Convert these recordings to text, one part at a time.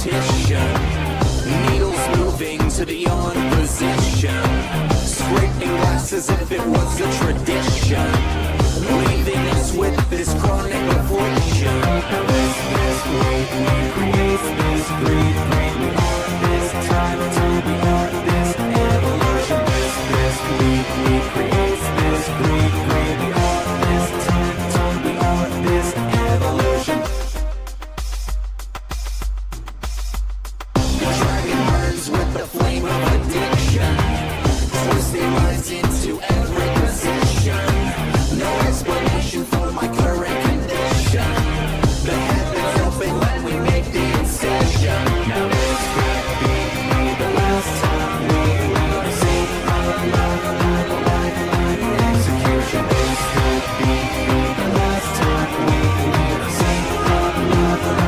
repetition. Needles moving to the on position. Scraping glass as if it was a tradition. Leaving us with this chronic affliction. This we create this greed. We are this time till we are this evolution. This we create this greed. We are this time till we are this evolution. The dragon burns with the flame of addiction. Twisting minds into every position. No explanation for my current condition. The heavens open when we make the incision. Now this could be the last time we will see execution. This could be the last time we will see execution.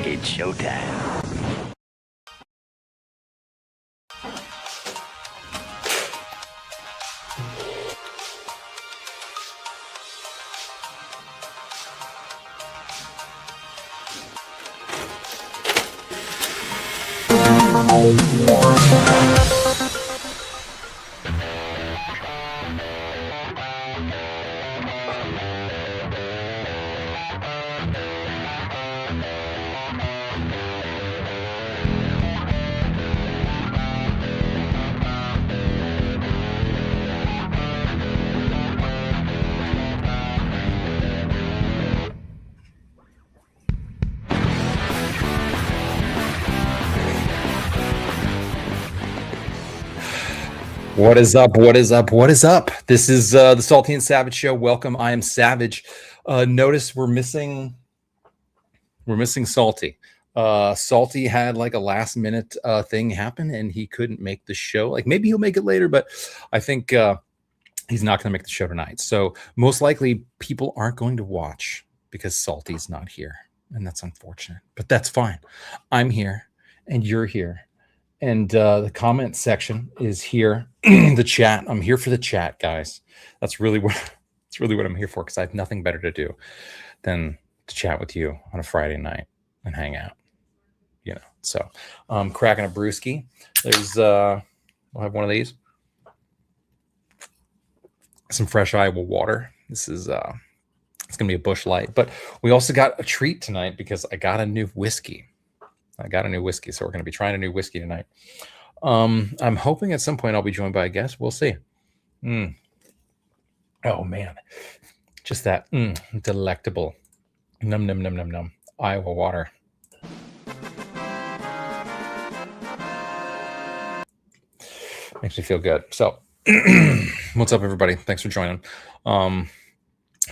It's showtime. What is up? What is up? What is up? This is the Salty and Savage Show. Welcome. I am Savage. Notice we're missing Salty. Salty had like a last minute thing happen and he couldn't make the show. Like maybe he'll make it later, but I think he's not going to make the show tonight. So most likely people aren't going to watch because Salty's not here, and that's unfortunate. But that's fine. I'm here and you're here. And the comment section is here. The chat. I'm here for the chat, guys. That's really what I'm here for, because I have nothing better to do than to chat with you on a Friday night and hang out. You know. So cracking a brewski. There's I'll have one of these. Some fresh Iowa water. This is It's going to be a Busch Light. But we also got a treat tonight because I got a new whiskey. So we're going to be trying a new whiskey tonight. I'm hoping at some point I'll be joined by a guest. We'll see. Oh, man. Just that delectable num Iowa water. Makes me feel good. So what's up, everybody? Thanks for joining.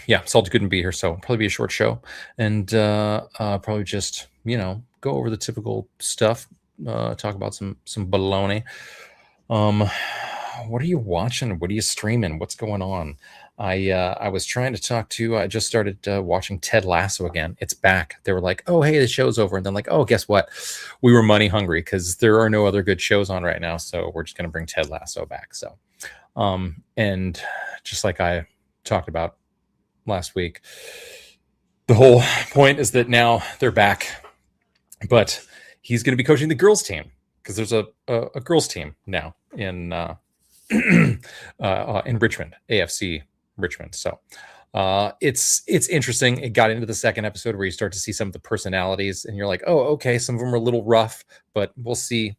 Yeah, Salty couldn't be here, so probably be a short show, and probably just go over the typical stuff, talk about some baloney. What are you watching? What are you streaming? What's going on? I was trying to talk to. I just started watching Ted Lasso again. It's back. They were like, "Oh, hey, the show's over," and then like, "Oh, guess what? We were money hungry because there are no other good shows on right now, so we're just gonna bring Ted Lasso back." So, and just like I talked about last week, the whole point is that now they're back, but he's going to be coaching the girls team because there's a girls team now in Richmond, AFC Richmond. So it's interesting. It got into the second episode where you start to see some of the personalities and you're like, oh, okay, some of them are a little rough, but we'll see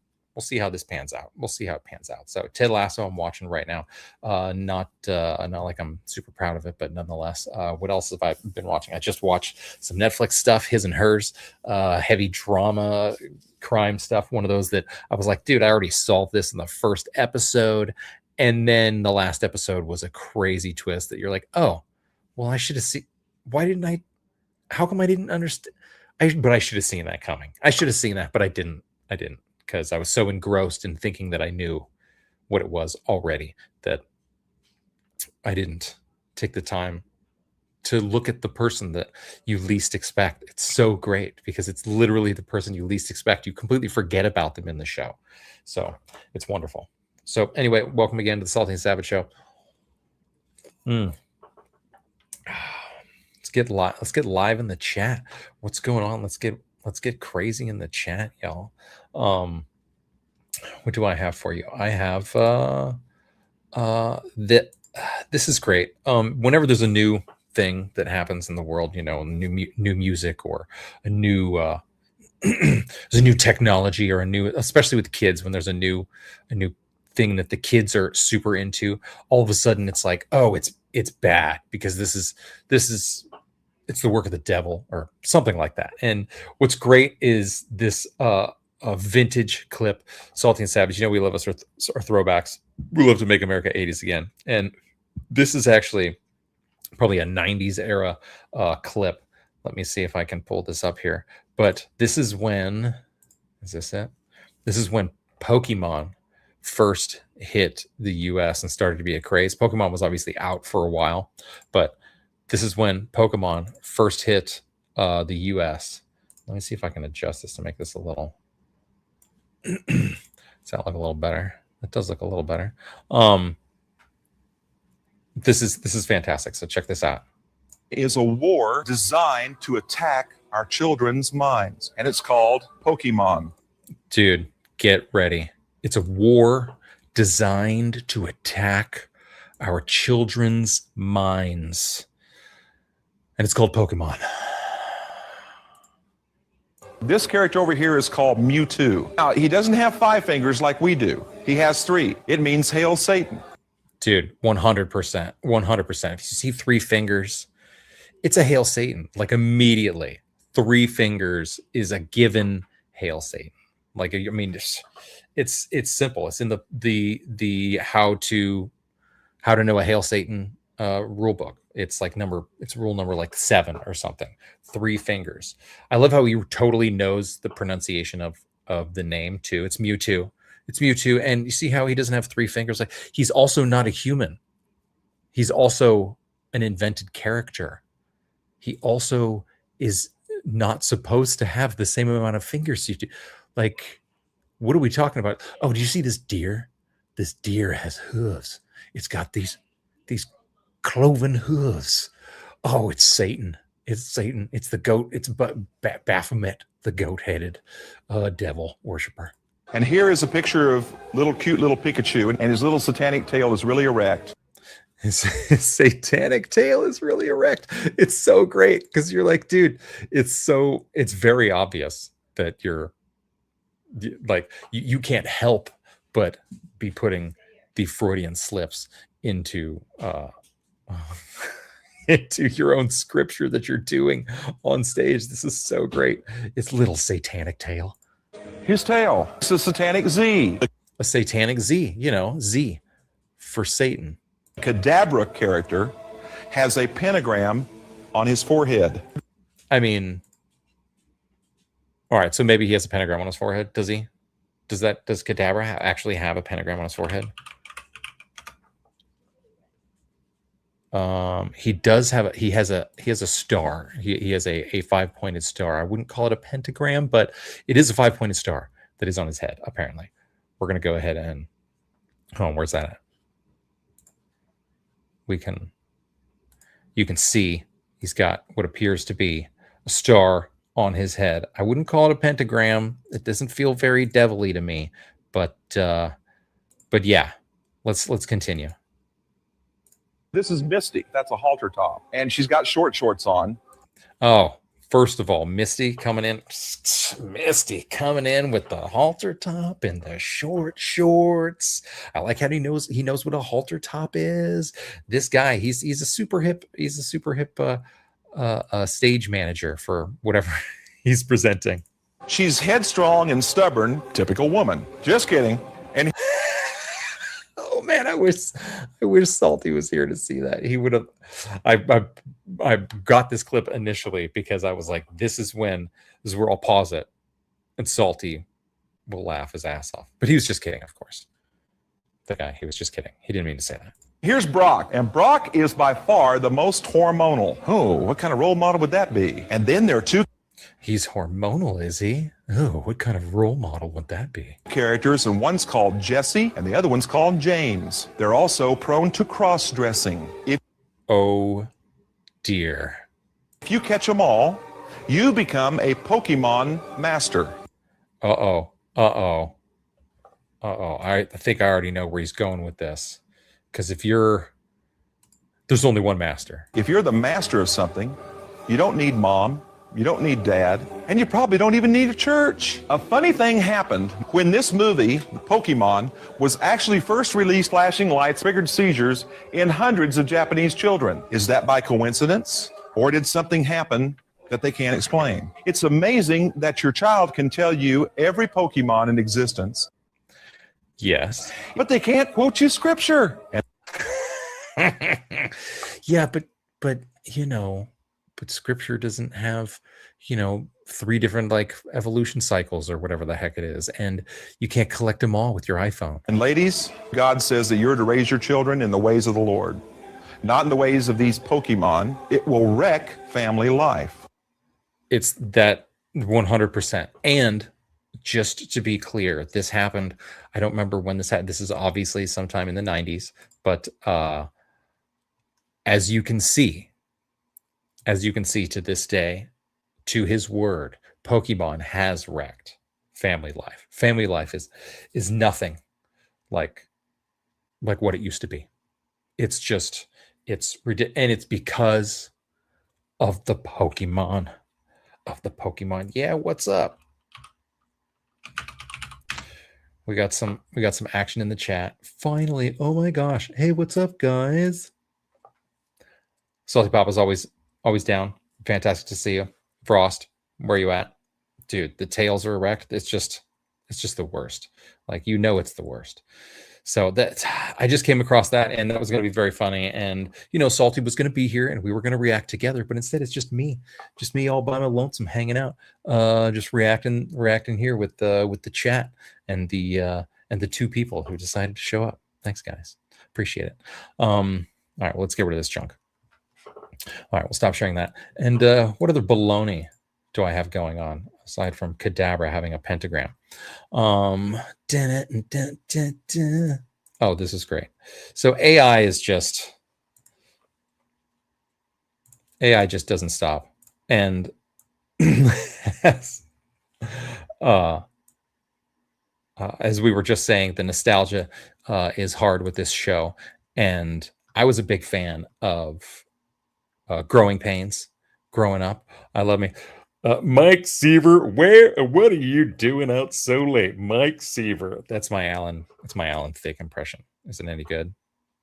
how this pans out. We'll see how it pans out. So Ted Lasso, I'm watching right now. Not like I'm super proud of it, but nonetheless. What else have I been watching? I just watched some Netflix stuff, His and Hers, heavy drama, crime stuff. One of those that I was like, dude, I already solved this in the first episode. And then the last episode was a crazy twist that you're like, oh, well, I should have seen. Why didn't I? How come I didn't understand? But I should have seen that coming. I should have seen that, but I didn't. Because I was so engrossed in thinking that I knew what it was already that I didn't take the time to look at the person that you least expect. It's so great because it's literally the person you least expect. You completely forget about them in the show. So it's wonderful. So anyway, welcome again to the Salty and Savage Show. Let's get live in the chat. What's going on? Let's get crazy in the chat, y'all. What do I have for you? I have this is great. Whenever there's a new thing that happens in the world, new music or a new there's a new technology or especially with kids, when there's a new thing that the kids are super into, all of a sudden it's like, oh, it's bad because this is it's the work of the devil or something like that. And what's great is this a vintage clip, Salty and Savage. We love us our throwbacks. We love to make America 80s again. And this is actually probably a 90s era clip. Let me see if I can pull this up here. But this is when, is this it? This is when Pokemon first hit the US and started to be a craze. Pokemon was obviously out for a while, but this is when Pokemon first hit the US. Let me see if I can adjust this to make this a little sound like a little better. It does look a little better. This is fantastic. So check this out. Is a war designed to attack our children's minds, and it's called Pokemon. Dude, get ready. It's a war designed to attack our children's minds, and it's called Pokemon. This character over here is called Mewtwo. Now, he doesn't have 5 fingers like we do. He has 3. It means Hail Satan. Dude, 100%. 100%. If you see 3 fingers, it's a Hail Satan. Like immediately, 3 fingers is a given Hail Satan. Like, I mean, it's simple. It's in the how to know a Hail Satan rule book. It's rule number like 7 or something. 3 fingers. I love how he totally knows the pronunciation of the name too. It's Mewtwo. It's Mewtwo. And you see how he doesn't have 3 fingers? Like, he's also not a human. He's also an invented character. He also is not supposed to have the same amount of fingers you do. Like, what are we talking about? Oh, do you see this deer? This deer has hooves. It's got these cloven hooves. Oh, it's Satan. It's Satan. It's the goat. It's Baphomet, the goat-headed devil worshiper. And here is a picture of cute little Pikachu, and his little satanic tail is really erect. his satanic tail is really erect. It's so great because you're like, dude, it's very obvious that you're like you can't help but be putting the Freudian slips into into your own scripture that you're doing on stage. This is so great. It's little satanic tail. His tail. It's a satanic Z. A satanic Z, Z for Satan. Cadabra character has a pentagram on his forehead. I mean, all right, so maybe he has a pentagram on his forehead. Does he? Does Cadabra actually have a pentagram on his forehead? He does have he has a star. He has a 5-pointed star. I wouldn't call it a pentagram, but it is a 5-pointed star that is on his head, apparently. We're gonna go ahead and where's that at? You can see he's got what appears to be a star on his head. I wouldn't call it a pentagram. It doesn't feel very devilly to me, but yeah, let's continue. This is Misty. That's a halter top. And she's got short shorts on. Oh, first of all, Misty coming in with the halter top and the short shorts. I like how he knows what a halter top is. This guy, he's a super hip stage manager for whatever he's presenting. She's headstrong and stubborn, typical woman. Just kidding. And oh man, I wish Salty was here to see that. He would have. I got this clip initially because I was like, this is where I'll pause it, and Salty will laugh his ass off. But he was just kidding, of course. The guy, he was just kidding. He didn't mean to say that. here's Brock, and Brock is by far the most hormonal. Oh, what kind of role model would that be? And then there are two He's hormonal, is he? Oh, what kind of role model would that be? characters, and one's called Jesse, and the other one's called James. They're also prone to cross-dressing. Oh, dear. If you catch them all, you become a Pokemon master. I think I already know where he's going with this. Because there's only one master. If you're the master of something, you don't need mom, you don't need dad, and you probably don't even need a church. A funny thing happened when this movie, Pokemon, was actually first released. Flashing lights triggered seizures in hundreds of Japanese children. Is that by coincidence? Or did something happen that they can't explain? It's amazing that your child can tell you every Pokemon in existence. Yes. But they can't quote you scripture. Yeah, but scripture doesn't have, 3 different evolution cycles or whatever the heck it is. And you can't collect them all with your iPhone. And ladies, God says that you're to raise your children in the ways of the Lord, not in the ways of these Pokemon. It will wreck family life. It's that 100%. And just to be clear, this happened. I don't remember when this happened. This is obviously sometime in the 90s. But as you can see to this day, to his word, Pokemon has wrecked family life. Family life is nothing like what it used to be. It's ridiculous, and it's because of the Pokemon. Yeah, what's up? We got some action in the chat. Finally, oh my gosh. Hey, what's up, guys? Salty Papa's always down. Fantastic to see you. Frost, where you at? Dude, the tails are erect. It's just the worst. It's the worst. So I just came across that, and that was going to be very funny. And Salty was going to be here, and we were going to react together, but instead it's just me all by my lonesome, hanging out, just reacting here with the chat and the 2 people who decided to show up. Thanks, guys, appreciate it. All right, well, let's get rid of this junk. All right, we'll stop sharing that. And what other baloney do I have going on aside from Cadabra having a pentagram? Oh, this is great. So AI just doesn't stop. And as we were just saying, the nostalgia is hard with this show. And I was a big fan of Growing Pains growing up. I love me. Mike Seaver, what are you doing out so late? Mike Seaver. That's my Alan Thicke impression. Isn't it any good?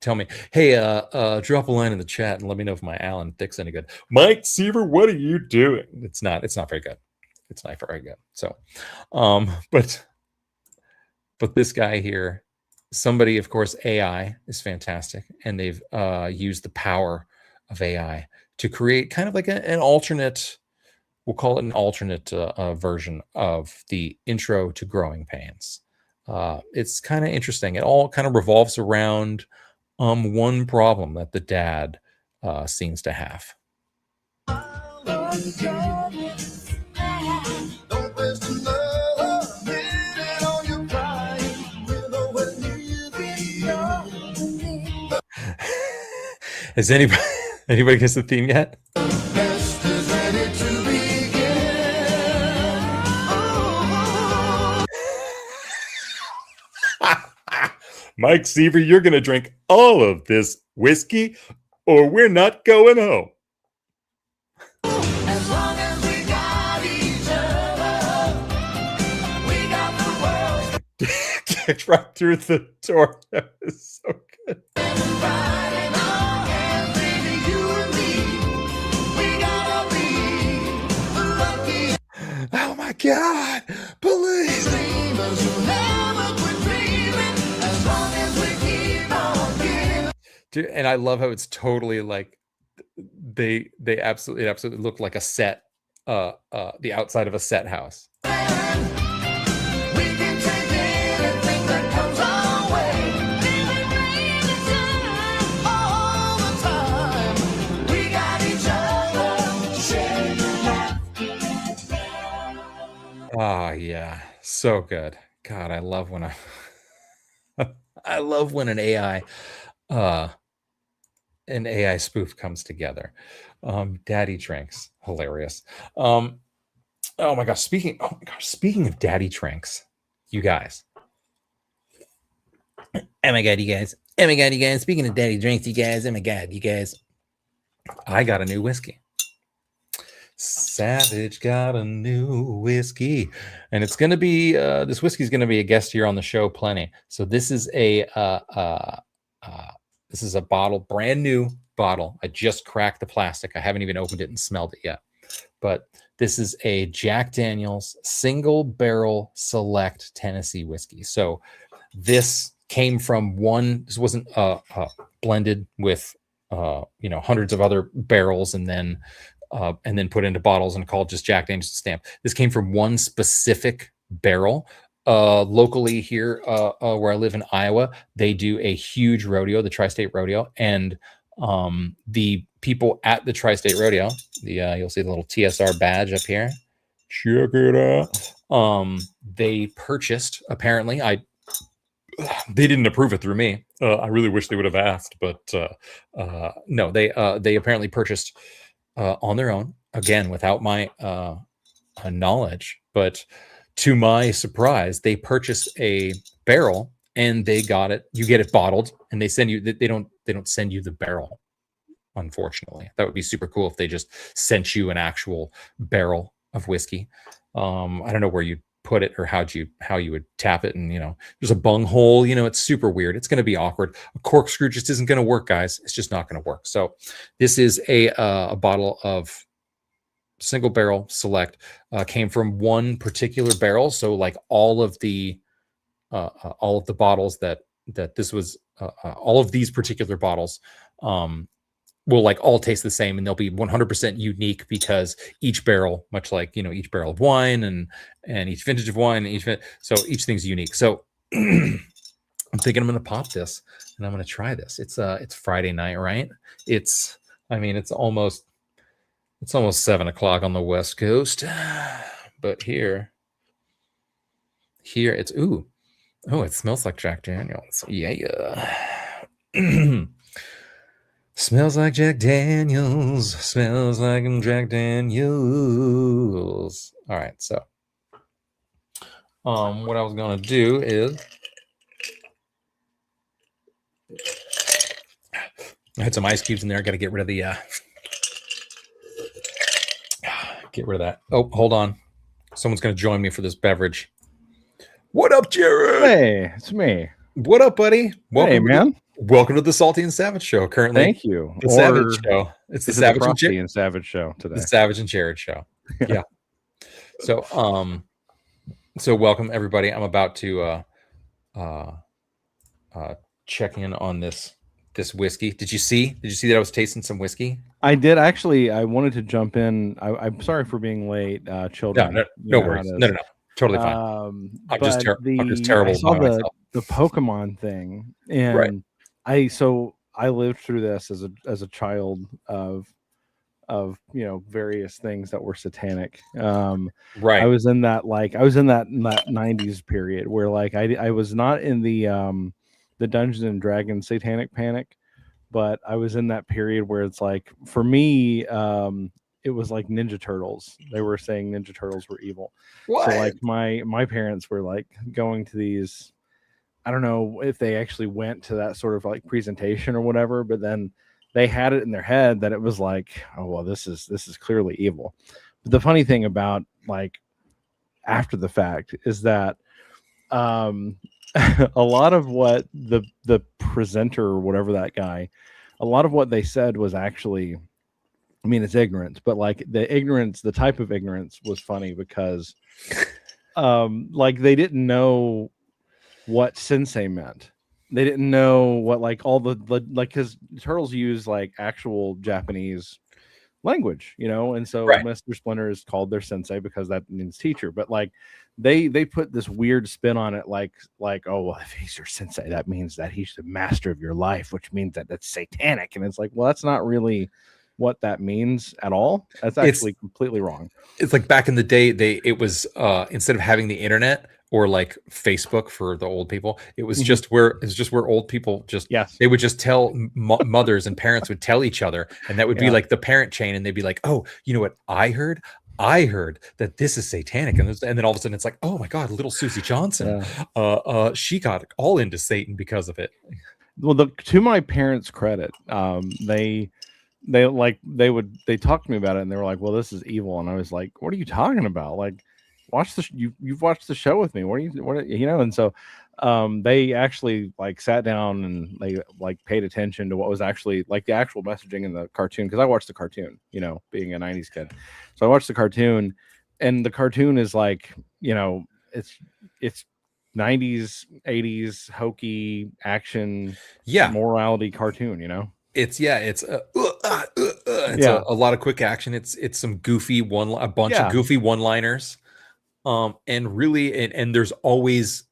Tell me, hey, drop a line in the chat and let me know if my Alan Thicke's any good. Mike Seaver, what are you doing? It's not very good. It's not very good. So, but this guy here, somebody, of course, AI is fantastic, and they've used the power of AI to create kind of like an alternate, we'll call it an alternate version of the intro to Growing Pains. It's kind of interesting. It all kind of revolves around one problem that the dad seems to have. Has anybody guessed the theme yet? Mike Seaver, you're going to drink all of this whiskey or we're not going home. As long as we got each other, we got the world. Get right through the door. That was so good. Oh my God, please. Dude, and I love how it's totally like they absolutely look like a set, the outside of a set house. Oh yeah, so good. God, I love when I love when an AI spoof comes together. Daddy drinks, hilarious. Oh my gosh, speaking of daddy drinks, you guys. Oh my God, you guys. Oh my God, you guys. Speaking of daddy drinks, you guys. Oh my God, you guys. I got a new whiskey. Savage got a new whiskey, and it's going to be this whiskey is going to be a guest here on the show plenty. So this is a bottle, brand new bottle. I just cracked the plastic. I haven't even opened it and smelled it yet. But this is a Jack Daniel's single barrel select Tennessee whiskey. So this came from one. This wasn't blended with hundreds of other barrels and then put into bottles and called just Jack Daniel's stamp. This came from one specific barrel. Locally here, where I live in Iowa, they do a huge rodeo, the Tri-State Rodeo, and the people at the Tri-State Rodeo, you'll see the little TSR badge up here. Check it out. They purchased, apparently, they didn't approve it through me. I really wish they would have asked, but no, they apparently purchased on their own, again, without my knowledge, but to my surprise, they purchased a barrel and they got it. You get it bottled, and they send you. They don't send you the barrel. Unfortunately, that would be super cool if they just sent you an actual barrel of whiskey. I don't know where you put it or how you would tap it, and there's a bung hole. It's super weird. It's going to be awkward. A corkscrew just isn't going to work, guys. It's just not going to work. So this is a bottle of single barrel select, came from one particular barrel. So like all of the bottles that this was, all of these particular bottles will like all taste the same, and they'll be 100% unique because each barrel, much like each barrel of wine and each vintage of wine, so each thing's unique. So I'm thinking I'm going to pop this and I'm going to try this. It's Friday night, right? It's almost 7:00 on the West Coast, but here it's it smells like Jack Daniel's. Yeah. Smells like Jack Daniel's. Smells like Jack Daniel's. All right, so what I was gonna do is I had some ice cubes in there. Got to get rid of the get rid of that. Oh, hold on. Someone's going to join me for this beverage. What up, Jared? Hey, it's me. What up, buddy? Hey, man. Welcome to the Salty and Savage Show. Currently, Thank you. The Savage Show. It's the Savage and Savage Show today. The Savage and Jared Show. Yeah. So, so welcome everybody. I'm about to check in on this whiskey. Did you see that I was tasting some whiskey? I did actually. I wanted to jump in. I'm sorry for being late, children. No worries. No. Totally fine. I'm just terrible. I saw the Pokemon thing, and I lived through this as a child of various things that were satanic. Right. I was in that 90s period where I was not in the Dungeons and Dragons satanic panic, but I was in that period where it's like, for me, it was like Ninja Turtles. They were saying Ninja Turtles were evil. What? So like my parents were like going to these, I don't know if they actually went to that sort of like presentation or whatever, but then they had it in their head that it was like, oh, well, this is clearly evil. But the funny thing about like after the fact is that a lot of what the presenter or whatever that guy, a lot of what they said was actually, I mean, it's ignorance, but like the type of ignorance was funny because like they didn't know what sensei meant. They didn't know what like all the like, because turtles use like actual Japanese language, and so Mr. Splinter is called their sensei because that means teacher. But like they put this weird spin on it, like oh, well, if he's your sensei, that means that he's the master of your life, which means that that's satanic. And it's like, well, that's not really what that means at all. That's actually completely wrong. It's like back in the day, it was instead of having the internet or like Facebook for the old people, it was just where old people they would just tell mothers and parents would tell each other, and that would be like the parent chain, and they'd be like, oh, you know what I heard that this is satanic, and then all of a sudden it's like, oh my god, little Susie Johnson, she got all into Satan because of it. Well, to my parents' credit, they talked to me about it, and they were like, well, this is evil, and I was like, what are you talking about? Like, you've watched the show with me. And so they actually like sat down and they like paid attention to what was actually like the actual messaging in the cartoon, because I watched the cartoon, being a 90s kid. So I watched the cartoon, and the cartoon is like, it's 90s 80s hokey action morality cartoon. It's a lot of quick action. It's some goofy a bunch of goofy one-liners, and really, and there's always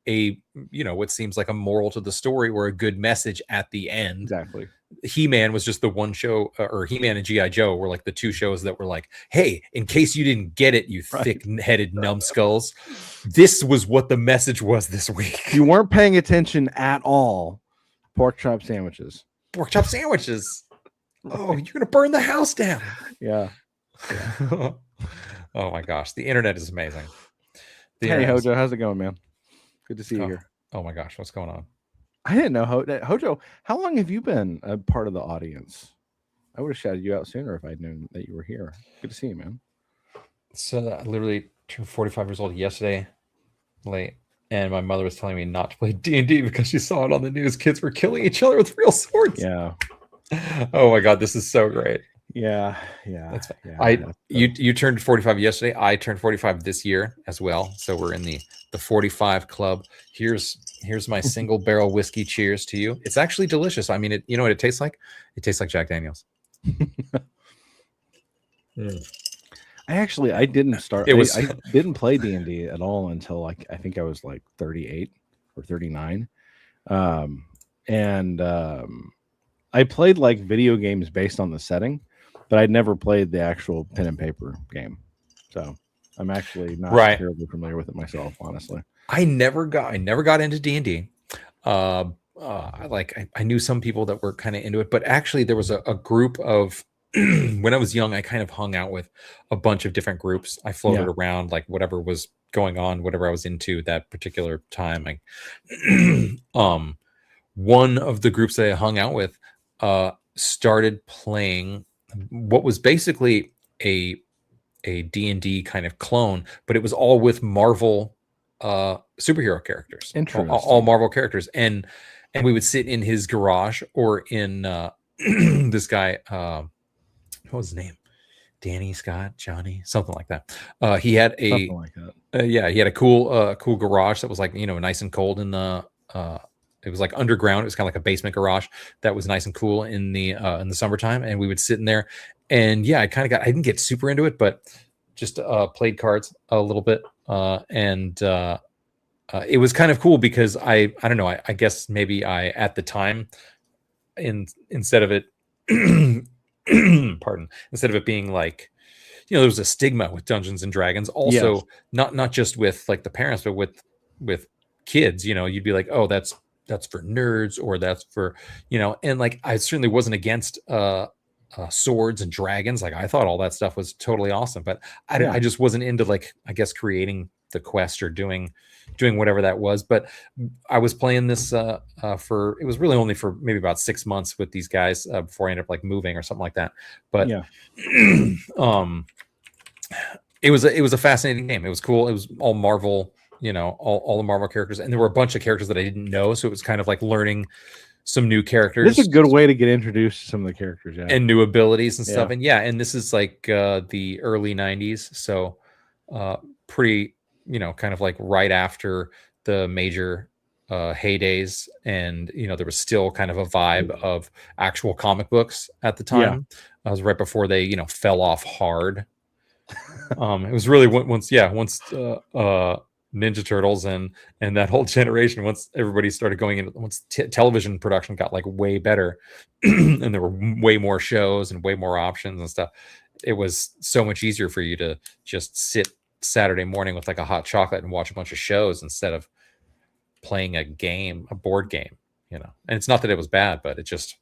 a what seems like a moral to the story or a good message at the end. Exactly. He-Man was just the one show, or He-Man and G.I. Joe were like the two shows that were like, hey, in case you didn't get it, you thick-headed numbskulls, this was what the message was this week. You weren't paying attention at all. Pork chop sandwiches. Oh, you're gonna burn the house down. Yeah. Oh my gosh, the internet is amazing. Hey Hojo, how's it going, man? Good to see you here. Oh my gosh, what's going on? I didn't know Hojo. How long have you been a part of the audience? I would have shouted you out sooner if I'd known that you were here. Good to see you, man. So I literally turned 45 years old yesterday, late, and my mother was telling me not to play D&D because she saw it on the news. Kids were killing each other with real swords. Yeah. Oh my god, this is so great. Yeah. That's fine. You turned 45 yesterday. I turned 45 this year as well. So we're in the 45 club. Here's my single barrel whiskey. Cheers to you. It's actually delicious. I mean, you know what it tastes like? It tastes like Jack Daniels. I didn't start. I didn't play D&D at all until like I think I was like 38 or 39, and I played like video games based on the setting, but I'd never played the actual pen and paper game. So I'm actually not terribly familiar with it myself, honestly. I never got into D&D. I knew some people that were kind of into it, but actually there was a group of when I was young, I kind of hung out with a bunch of different groups. I floated around like whatever was going on, whatever I was into that particular time. One of the groups that I hung out with started playing what was basically a D&D kind of clone, but it was all with Marvel superhero characters. Interesting. All Marvel characters. And we would sit in his garage or in this guy, what was his name? Danny, Scott, Johnny, something like that. He had Something like that. yeah, he had a cool garage that was like, nice and cold in the it was like underground. It was kind of like a basement garage that was nice and cool in the summertime. And we would sit in there. And yeah, I didn't get super into it, but just played cards a little bit. It was kind of cool because I don't know, I guess maybe at the time, instead of it, pardon, instead of it being like, there was a stigma with Dungeons and Dragons also. Yes. not just with like the parents, but with kids, you'd be like, oh, that's for nerds, or that's for, and like, I certainly wasn't against swords and dragons. Like, I thought all that stuff was totally awesome, but I just wasn't into, like, I guess, creating the quest or doing whatever that was. But I was playing this it was really only for maybe about 6 months with these guys before I ended up like moving or something like that. But Yeah. it was a fascinating game. It was cool. It was all Marvel, all the Marvel characters, and there were a bunch of characters that I didn't know, so it was kind of like learning some new characters. This is a good way to get introduced to some of the characters, yeah, and new abilities and stuff. Yeah. And this is like the early 90s, so pretty, kind of like right after the major heydays, and there was still kind of a vibe of actual comic books at the time. It was right before they fell off hard. It was really once Ninja Turtles and that whole generation, once everybody started going into, once television production got like way better, and there were way more shows and way more options and stuff, it was so much easier for you to just sit Saturday morning with like a hot chocolate and watch a bunch of shows instead of playing a board game, and it's not that it was bad, but it just,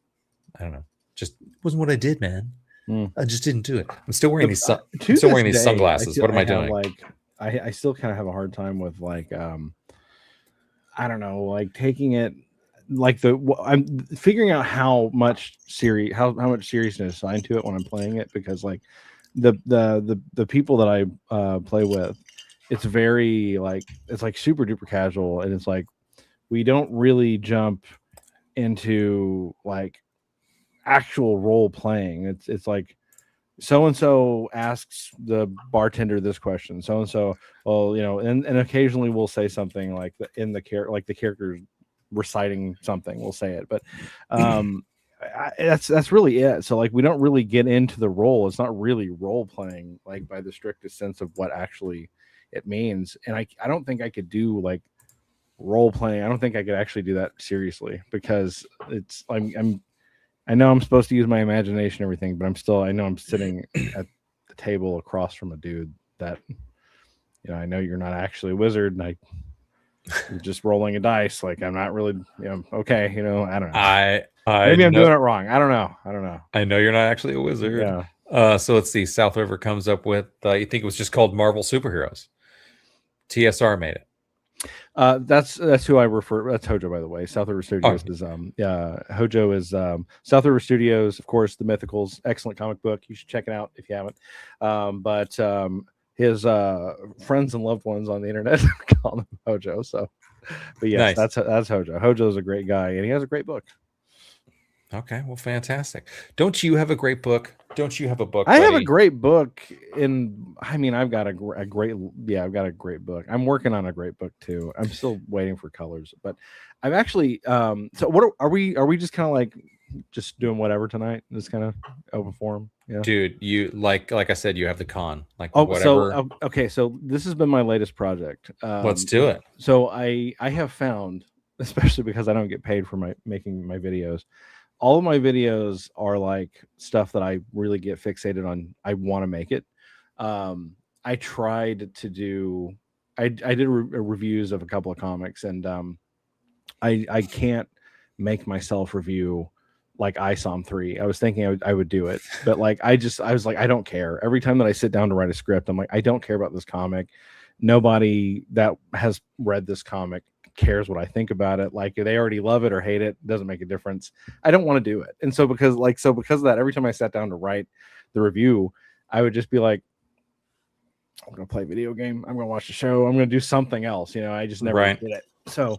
I don't know, just wasn't what I did, man. I just didn't do it. I'm still wearing these sunglasses. What am I doing? Like, I still kind of have a hard time with like, I don't know, like taking it, like I'm figuring out how much seriousness assigned to it when I'm playing it, because like the people that I play with, it's very like, it's like super duper casual, and it's like we don't really jump into like actual role playing. It's like so and so asks the bartender this question, so and so, well, and occasionally we'll say something like the character's reciting something, we'll say it, but that's really it. So like we don't really get into the role. It's not really role playing like by the strictest sense of what actually it means. And I don't think I could do like role playing. I don't think I could actually do that seriously, because it's I know I'm supposed to use my imagination and everything, but I know I'm sitting at the table across from a dude that, I know you're not actually a wizard, and you're just rolling a dice. Like, I'm not really, okay, I don't know. Maybe I'm doing it wrong. I don't know. I know you're not actually a wizard. Yeah. So let's see. South River comes up with, you think it was just called Marvel Superheroes. TSR made it. That's who I refer. That's Hojo, by the way. South River Studios is Hojo is South River Studios, of course. The Mythicals, excellent comic book. You should check it out if you haven't. But his friends and loved ones on the internet call him Hojo. So, but yes, nice. that's Hojo. Hojo's a great guy, and he has a great book. Okay, well, fantastic. Don't you have a great book? Don't you have a book? I have a great book. I've got a great book. I'm working on a great book too. I'm still waiting for colors, but I've actually. So what are we just kind of like just doing whatever tonight? Just kind of open forum. Yeah, dude. You like I said, you have the con. Like whatever. So okay. So this has been my latest project. Let's do it. So I have found, especially because I don't get paid for making my videos. All of my videos are like stuff that I really get fixated on. I want to make it. I tried to do, I did reviews of a couple of comics, and I can't make myself review like ISOM 3. I was thinking I would do it, but like I was like, I don't care. Every time that I sit down to write a script, I'm like, I don't care about this comic. Nobody that has read this comic cares what I think about it. Like they already love it or hate it. Doesn't make a difference. I don't want to do it. And so because of that, every time I sat down to write the review, I would just be like, I'm going to play a video game. I'm going to watch the show. I'm going to do something else. I just never did it. So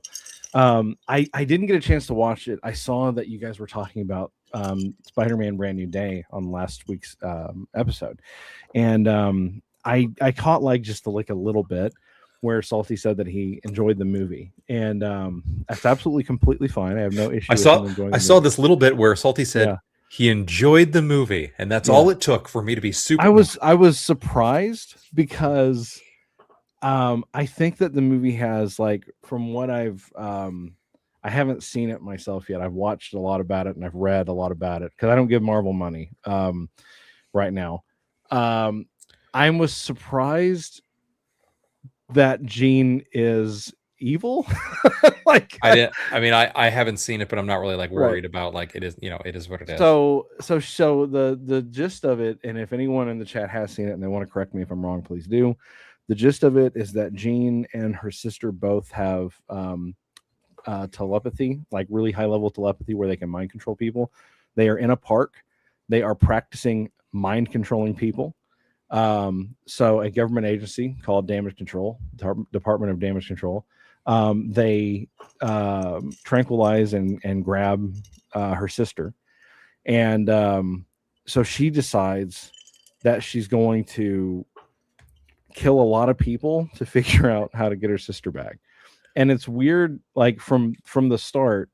I didn't get a chance to watch it. I saw that you guys were talking about Spider-Man Brand New Day on last week's episode. And I caught just a little bit where Salty said that he enjoyed the movie. And that's absolutely completely fine. I have no issue with him enjoying the movie. I saw this little bit where Salty said he enjoyed the movie, and that's all it took for me to be super. I was surprised because I think that the movie has from what I haven't seen it myself yet. I've watched a lot about it and I've read a lot about it because I don't give Marvel money right now. I was surprised that Jean is evil. I haven't seen it, but I'm not really worried about it is, it is what it is. So the gist of it, and if anyone in the chat has seen it and they want to correct me if I'm wrong, please do. The gist of it is that Jean and her sister both have telepathy, really high level telepathy where they can mind control people. They are in a park. They are practicing mind controlling people. So a government agency called Damage Control, Department of Damage Control, they tranquilize and grab her sister. And so she decides that she's going to kill a lot of people to figure out how to get her sister back. And it's weird, from the start.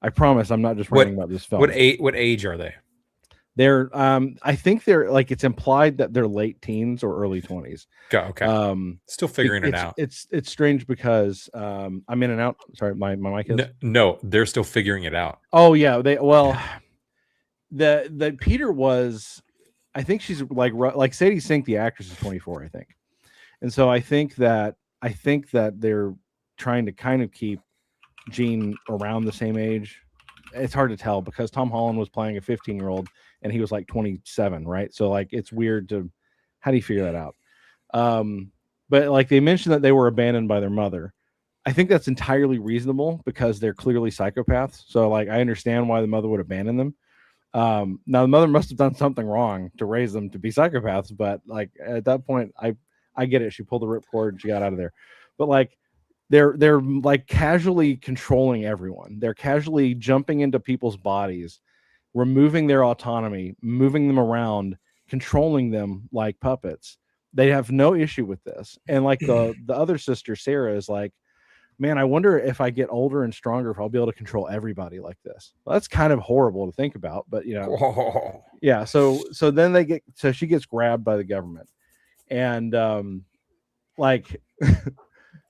I promise I'm not just writing about this film. What age are they? They're I think they're it's implied that they're late teens or early 20s. Okay. Still figuring it out. It's strange because I'm in and out. Sorry, my mic is. No, they're still figuring it out. Oh yeah, the Peter was, I think she's like Sadie Sink, the actress, is 24, I think. And so I think that they're trying to kind of keep Jean around the same age. It's hard to tell because Tom Holland was playing a 15-year-old and he was 27, right? So it's weird how do you figure that out? But they mentioned that they were abandoned by their mother. I think that's entirely reasonable because they're clearly psychopaths. So I understand why the mother would abandon them. Now the mother must have done something wrong to raise them to be psychopaths, but at that point, I get it. She pulled the ripcord and she got out of there. But they're casually controlling everyone. They're casually jumping into people's bodies, removing their autonomy, moving them around, controlling them like puppets. They have no issue with this. And the other sister, Sarah, is man, I wonder if I get older and stronger, if I'll be able to control everybody like this. Well, that's kind of horrible to think about, but yeah. So then she gets grabbed by the government, and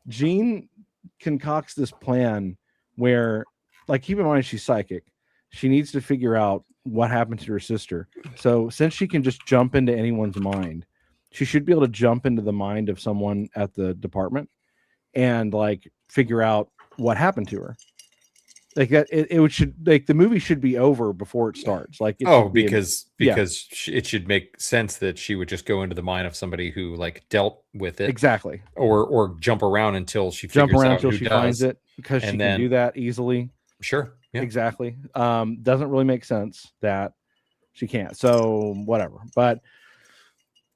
Jean concocts this plan where, keep in mind she's psychic. She needs to figure out what happened to her sister. So since she can just jump into anyone's mind, she should be able to jump into the mind of someone at the department and figure out what happened to her. The movie should be over before it starts. Because it should make sense that she would just go into the mind of somebody who dealt with it exactly, or jump around until she finds it, because she can do that easily. Sure, yeah. Exactly. Doesn't really make sense that she can't. So whatever, but.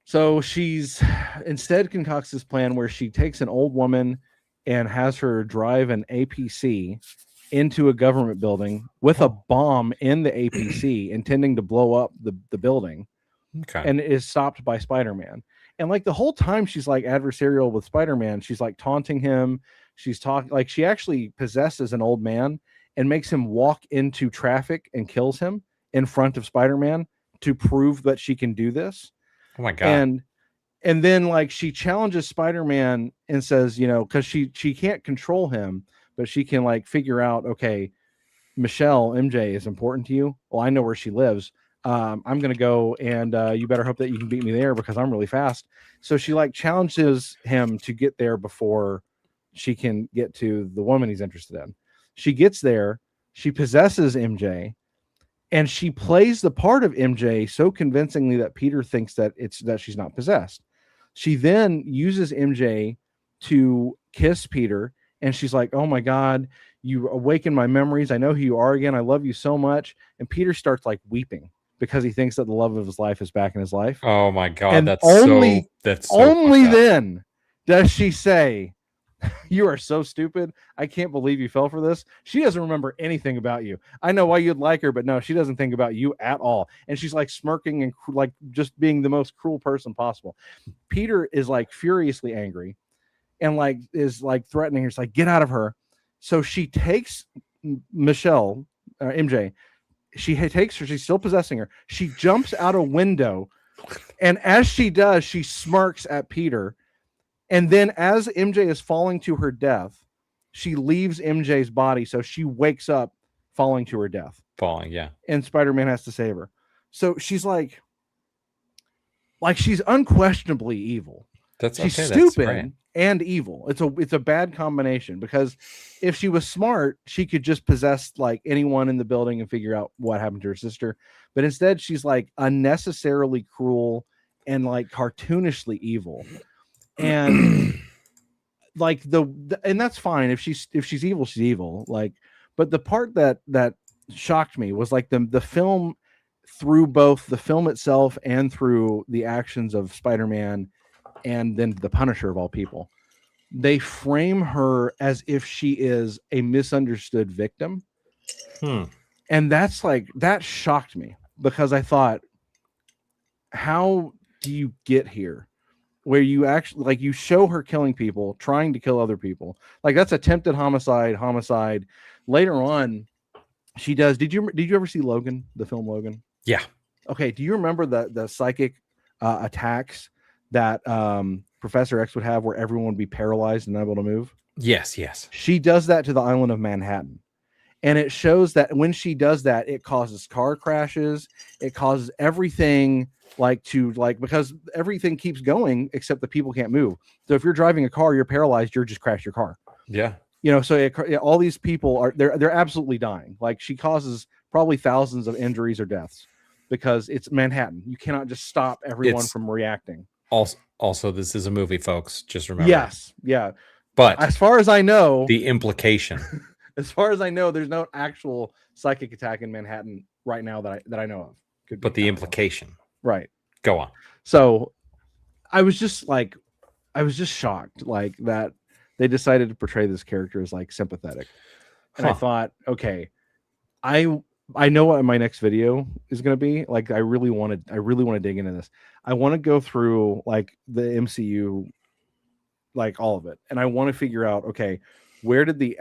So she's instead concocts this plan where she takes an old woman and has her drive an APC into a government building with a bomb in the APC, intending to blow up the building. Okay. And is stopped by Spider-Man. And the whole time she's adversarial with Spider-Man. She's taunting him. She's talking she actually possesses an old man and makes him walk into traffic and kills him in front of Spider-Man to prove that she can do this. Oh my God. And then she challenges Spider-Man and says, because she can't control him, but she can figure out, okay, Michelle, MJ is important to you. Well, I know where she lives. I'm going to go and you better hope that you can beat me there because I'm really fast. So she challenges him to get there before she can get to the woman he's interested in. She gets there. She possesses MJ. And she plays the part of MJ so convincingly that Peter thinks that she's not possessed. She then uses MJ to kiss Peter And she's like, oh my God, you awaken my memories. I know who you are again. I love you so much. And Peter starts like weeping because he thinks that the love of his life is back in his life. Oh my God. And That's only fucked up. then does she say, you are so stupid. I can't believe you fell for this. She doesn't remember anything about you. I know why you'd like her, but no, she doesn't think about you at all. And she's like smirking and like just being the most cruel person possible. Peter is like furiously angry and like is like threatening her. It's like, get out of her. So she takes Michelle, MJ. She takes her. She's still possessing her. She jumps out a window. And as she does, she smirks at Peter. And then as MJ is falling to her death, she leaves MJ's body. So she wakes up falling to her death. Yeah. And Spider-Man has to save her. So she's like she's unquestionably evil. She's stupid and evil. It's a bad combination, because if she was smart, she could just possess like anyone in the building and figure out what happened to her sister. But instead, she's like unnecessarily cruel and like cartoonishly evil. And like and that's fine if she's evil, she's evil. Like, but the part that shocked me was like the film, through both the film itself and through the actions of Spider-Man and then the Punisher of all people, they frame her as if she is a misunderstood victim. And that shocked me, because I thought, how do you get here where you actually like you show her killing people, trying to kill other people? Like, that's attempted homicide. Later on, she does. Did you ever see Logan, the film Logan? Yeah. Okay. Do you remember the psychic attacks that Professor X would have, where everyone would be paralyzed and unable to move? Yes. She does that to the island of Manhattan. And it shows that when she does that, it causes car crashes. It causes everything because everything keeps going except the people can't move. So if you're driving a car, you're paralyzed, you're just crash your car. Yeah. So all these people they're absolutely dying. Like, she causes probably thousands of injuries or deaths because it's Manhattan. You cannot just stop everyone from reacting. Also, this is a movie, folks. Just remember. Yes. Yeah. But as far as I know, the implication. As far as I know, there's no actual psychic attack in Manhattan right now that I know of. But the implication. Right. Go on. So I was just shocked like that they decided to portray this character as like sympathetic. And I thought, okay, I know what my next video is going to be. Like, I really want to dig into this. I want to go through like the MCU, like all of it. And I want to figure out, okay, where did the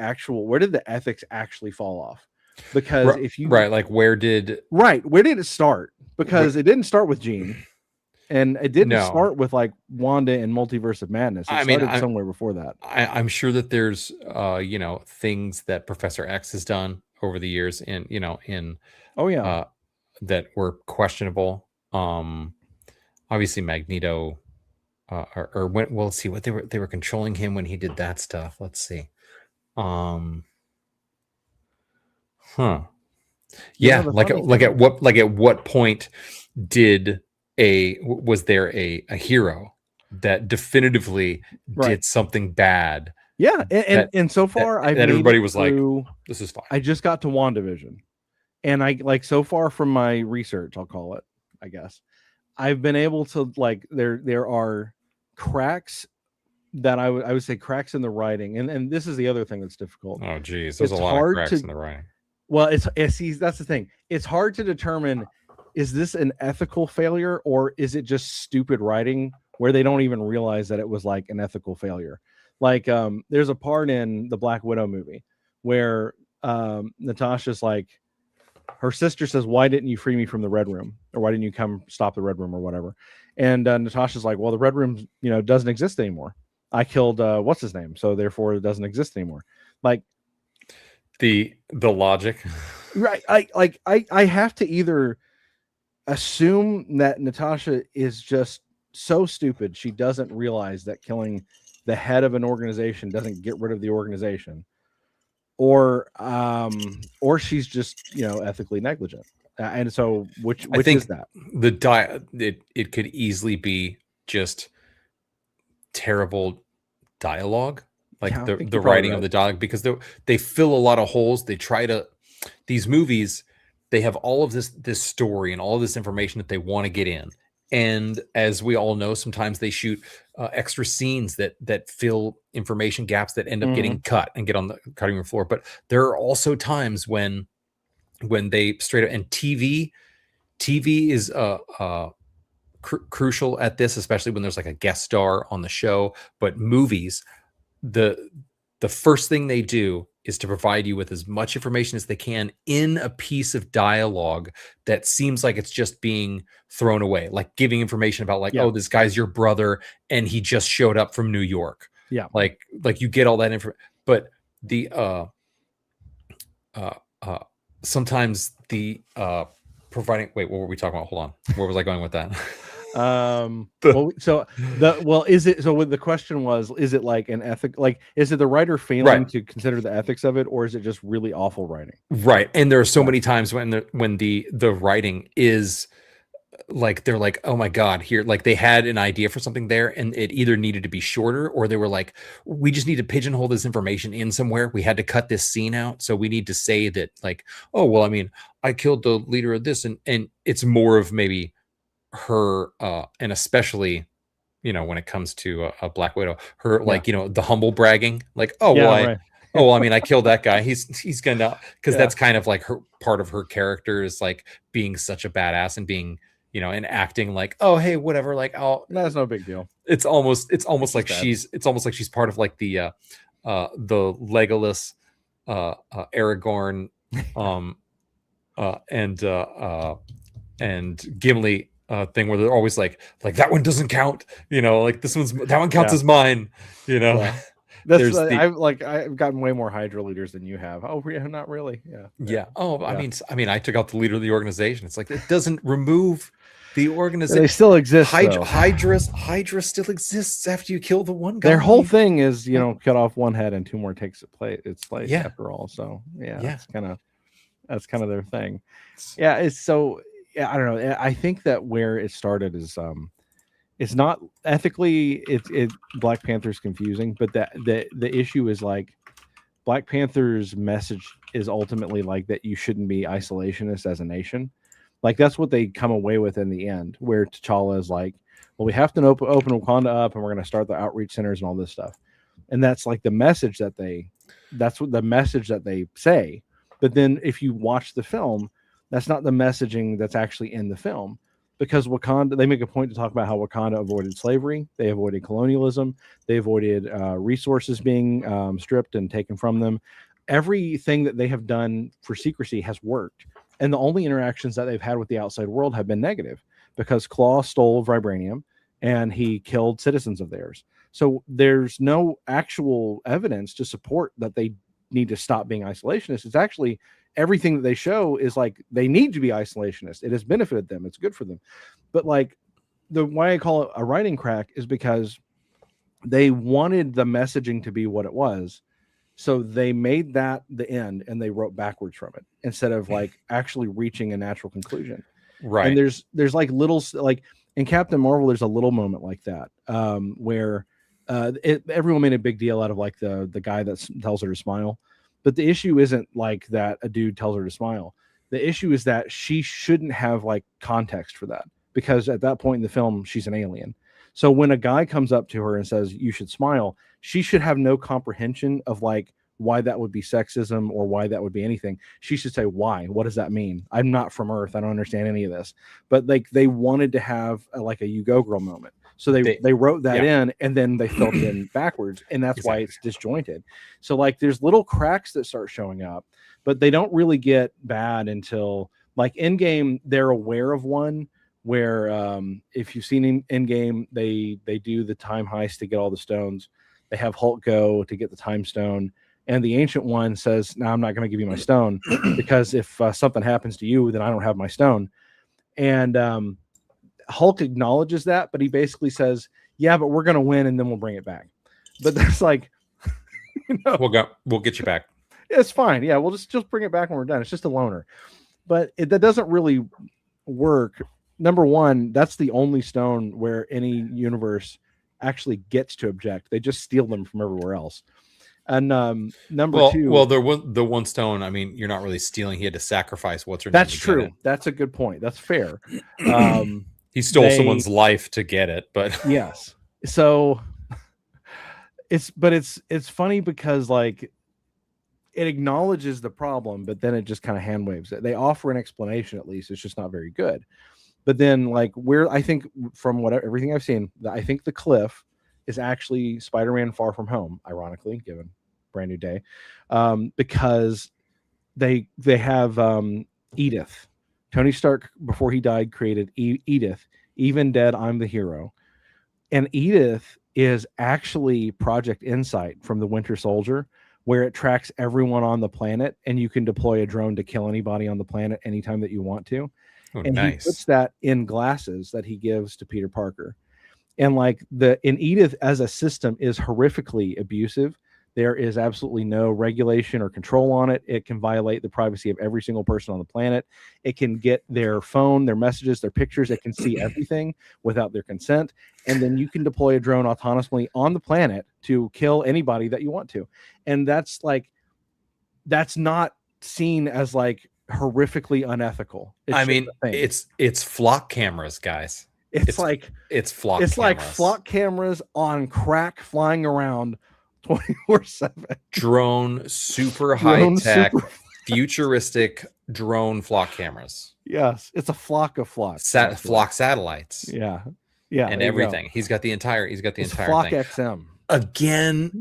ethics actually fall off? Because if you where did it start? Because it didn't start with Jean, and it didn't start with like Wanda and Multiverse of Madness. It started somewhere before that. I'm sure that there's things that Professor X has done over the years that were questionable. Obviously Magneto, let's see what they were controlling him when he did that stuff. Let's see. Yeah, at what point was there a hero that definitively did something bad? Yeah, and so far everybody was like, this is fine. I just got to WandaVision, and I like, so far from my research, I'll call it, I guess, I've been able to like there are cracks that I would say cracks in the writing, and this is the other thing that's difficult. Oh geez, there's a lot of cracks in the writing. Well, it's that's the thing. It's hard to determine, is this an ethical failure or is it just stupid writing where they don't even realize that it was like an ethical failure. Like there's a part in the Black Widow movie where Natasha's like, her sister says, why didn't you free me from the Red Room, or why didn't you come stop the Red Room or whatever? And Natasha's like, well, the Red Room doesn't exist anymore. I killed what's his name, so therefore it doesn't exist anymore. Like the logic, right? I have to either assume that Natasha is just so stupid she doesn't realize that killing the head of an organization doesn't get rid of the organization, or she's just ethically negligent. And so which is that? It could easily be just terrible dialogue. like Yeah, I the think the you're probably writing of right. the dialogue, because they fill a lot of holes. They try to these movies, they have all of this story and all of this information that they want to get in. And as we all know, sometimes they shoot extra scenes that fill information gaps that end up getting cut and get on the cutting room floor. But there are also times when they straight up, and TV is crucial at this, especially when there's like a guest star on the show. But movies, the first thing they do is to provide you with as much information as they can in a piece of dialogue that seems like it's just being thrown away, like giving information about like, Yeah. oh, this guy's your brother and he just showed up from New York. Yeah. Like you get all that info, but the sometimes the providing, wait, what were we talking about? Hold on, where was I going with that? Is it, so what the question was, is it like an ethic, like is it the writer failing Right. to consider the ethics of it, or is it just really awful writing? Right. And there are so many times when the writing is like, they're like, oh my God, here, like they had an idea for something there and it either needed to be shorter, or they were like, we just need to pigeonhole this information in somewhere. We had to cut this scene out. So we need to say that like, oh, well, I mean, I killed the leader of this. And it's more of maybe her, and especially, you know, when it comes to a Black Widow, her, like, you know, the humble bragging, like, oh, Yeah, well, right. oh, well, I mean, I killed that guy. He's gonna, because Yeah. that's kind of like her part of her character is like being such a badass and being, you know, and acting like, oh, hey, whatever, like, oh, That's no big deal. it's almost like bad. she's part of like the Legolas, Aragorn, and Gimli thing, where they're always like that one doesn't count, you know, like that one counts as mine, you know. Yeah. That's There's I've gotten way more Hydra leaders than you have. Oh, not really. Yeah. Yeah. Oh, Yeah. I mean, I took out the leader of the organization. It's like, it doesn't remove the organization. They still exist. though. Hydra still exists after you kill the one guy. Their whole thing is, you know, cut off one head and two more takes its place. Yeah. After all, so yeah, Yeah. that's kind of their thing. Yeah, it's so. Yeah, I don't know. I think that where it started is it's not ethically. Black Panther's confusing, but the issue is like Black Panther's message is ultimately like that you shouldn't be isolationist as a nation. Like that's what they come away with in the end, where T'Challa is like, well, we have to open Wakanda up, and we're going to start the outreach centers and all this stuff, and that's like the message that's what the message that they say. But then if you watch the film, that's not the messaging that's actually in the film, because Wakanda, they make a point to talk about how Wakanda avoided slavery, they avoided colonialism, they avoided resources being stripped and taken from them. Everything that they have done for secrecy has worked. And the only interactions that they've had with the outside world have been negative, because Claw stole vibranium and he killed citizens of theirs. So there's no actual evidence to support that they need to stop being isolationist. It's actually everything that they show is like they need to be isolationist. It has benefited them. It's good for them. But like why I call it a writing crack is because they wanted the messaging to be what it was. So they made that the end and they wrote backwards from it instead of like actually reaching a natural conclusion. Right. And there's like little, like in Captain Marvel, there's a little moment like that where everyone made a big deal out of like the guy that tells her to smile. But the issue isn't like that a dude tells her to smile. The issue is that she shouldn't have like context for that, because at that point in the film, she's an alien. So when a guy comes up to her and says, you should smile, she should have no comprehension of like why that would be sexism or why that would be anything. She should say, why? What does that mean? I'm not from Earth. I don't understand any of this. But like they wanted to have like a you go girl moment. So they wrote that in and then they filled it in backwards. And that's why it's disjointed. So like there's little cracks that start showing up, but they don't really get bad until like Endgame. They're aware of one where if you've seen Endgame, they do the time heist to get all the stones. They have Hulk go to get the time stone. And the Ancient One says, no, I'm not going to give you my stone because if something happens to you, then I don't have my stone. And Hulk acknowledges that, but he basically says, yeah, but we're going to win and then we'll bring it back. But that's like, you know, we'll get you back. It's fine. Yeah, we'll just bring it back when we're done. It's just a loner. But that doesn't really work. Number one, that's the only stone where any universe actually gets to object. They just steal them from everywhere else. And number Well, two, well, the one stone. I mean, you're not really stealing. He had to sacrifice what's her name. that's to get true. it. That's a good point. That's fair. He stole someone's life to get it, but Yes. So it's funny because like it acknowledges the problem, but then it just kind of hand waves it. They offer an explanation, at least. It's just not very good. But then like I think from everything I've seen, I think the cliff is actually Spider-Man Far From Home, ironically, given Brand New Day, because they have Edith. Tony Stark, before he died, created Edith. Even dead, I'm the hero. And Edith is actually Project Insight from the Winter Soldier, where it tracks everyone on the planet, and you can deploy a drone to kill anybody on the planet anytime that you want to. oh, And nice. he puts that in glasses that he gives to Peter Parker. And like in Edith as a system is horrifically abusive. There is absolutely no regulation or control on it. It can violate the privacy of every single person on the planet. It can get their phone, their messages, their pictures. It can see everything without their consent. And then you can deploy a drone autonomously on the planet to kill anybody that you want to. And that's not seen as like horrifically unethical. I mean, it's flock cameras, guys. It's flock cameras. like flock cameras on crack flying around 24/7. Drone, super high tech, futuristic drone flock cameras. Yes, it's a flock of flocks. Flock satellites. Yeah, and everything. He's got the entire flock thing. XM.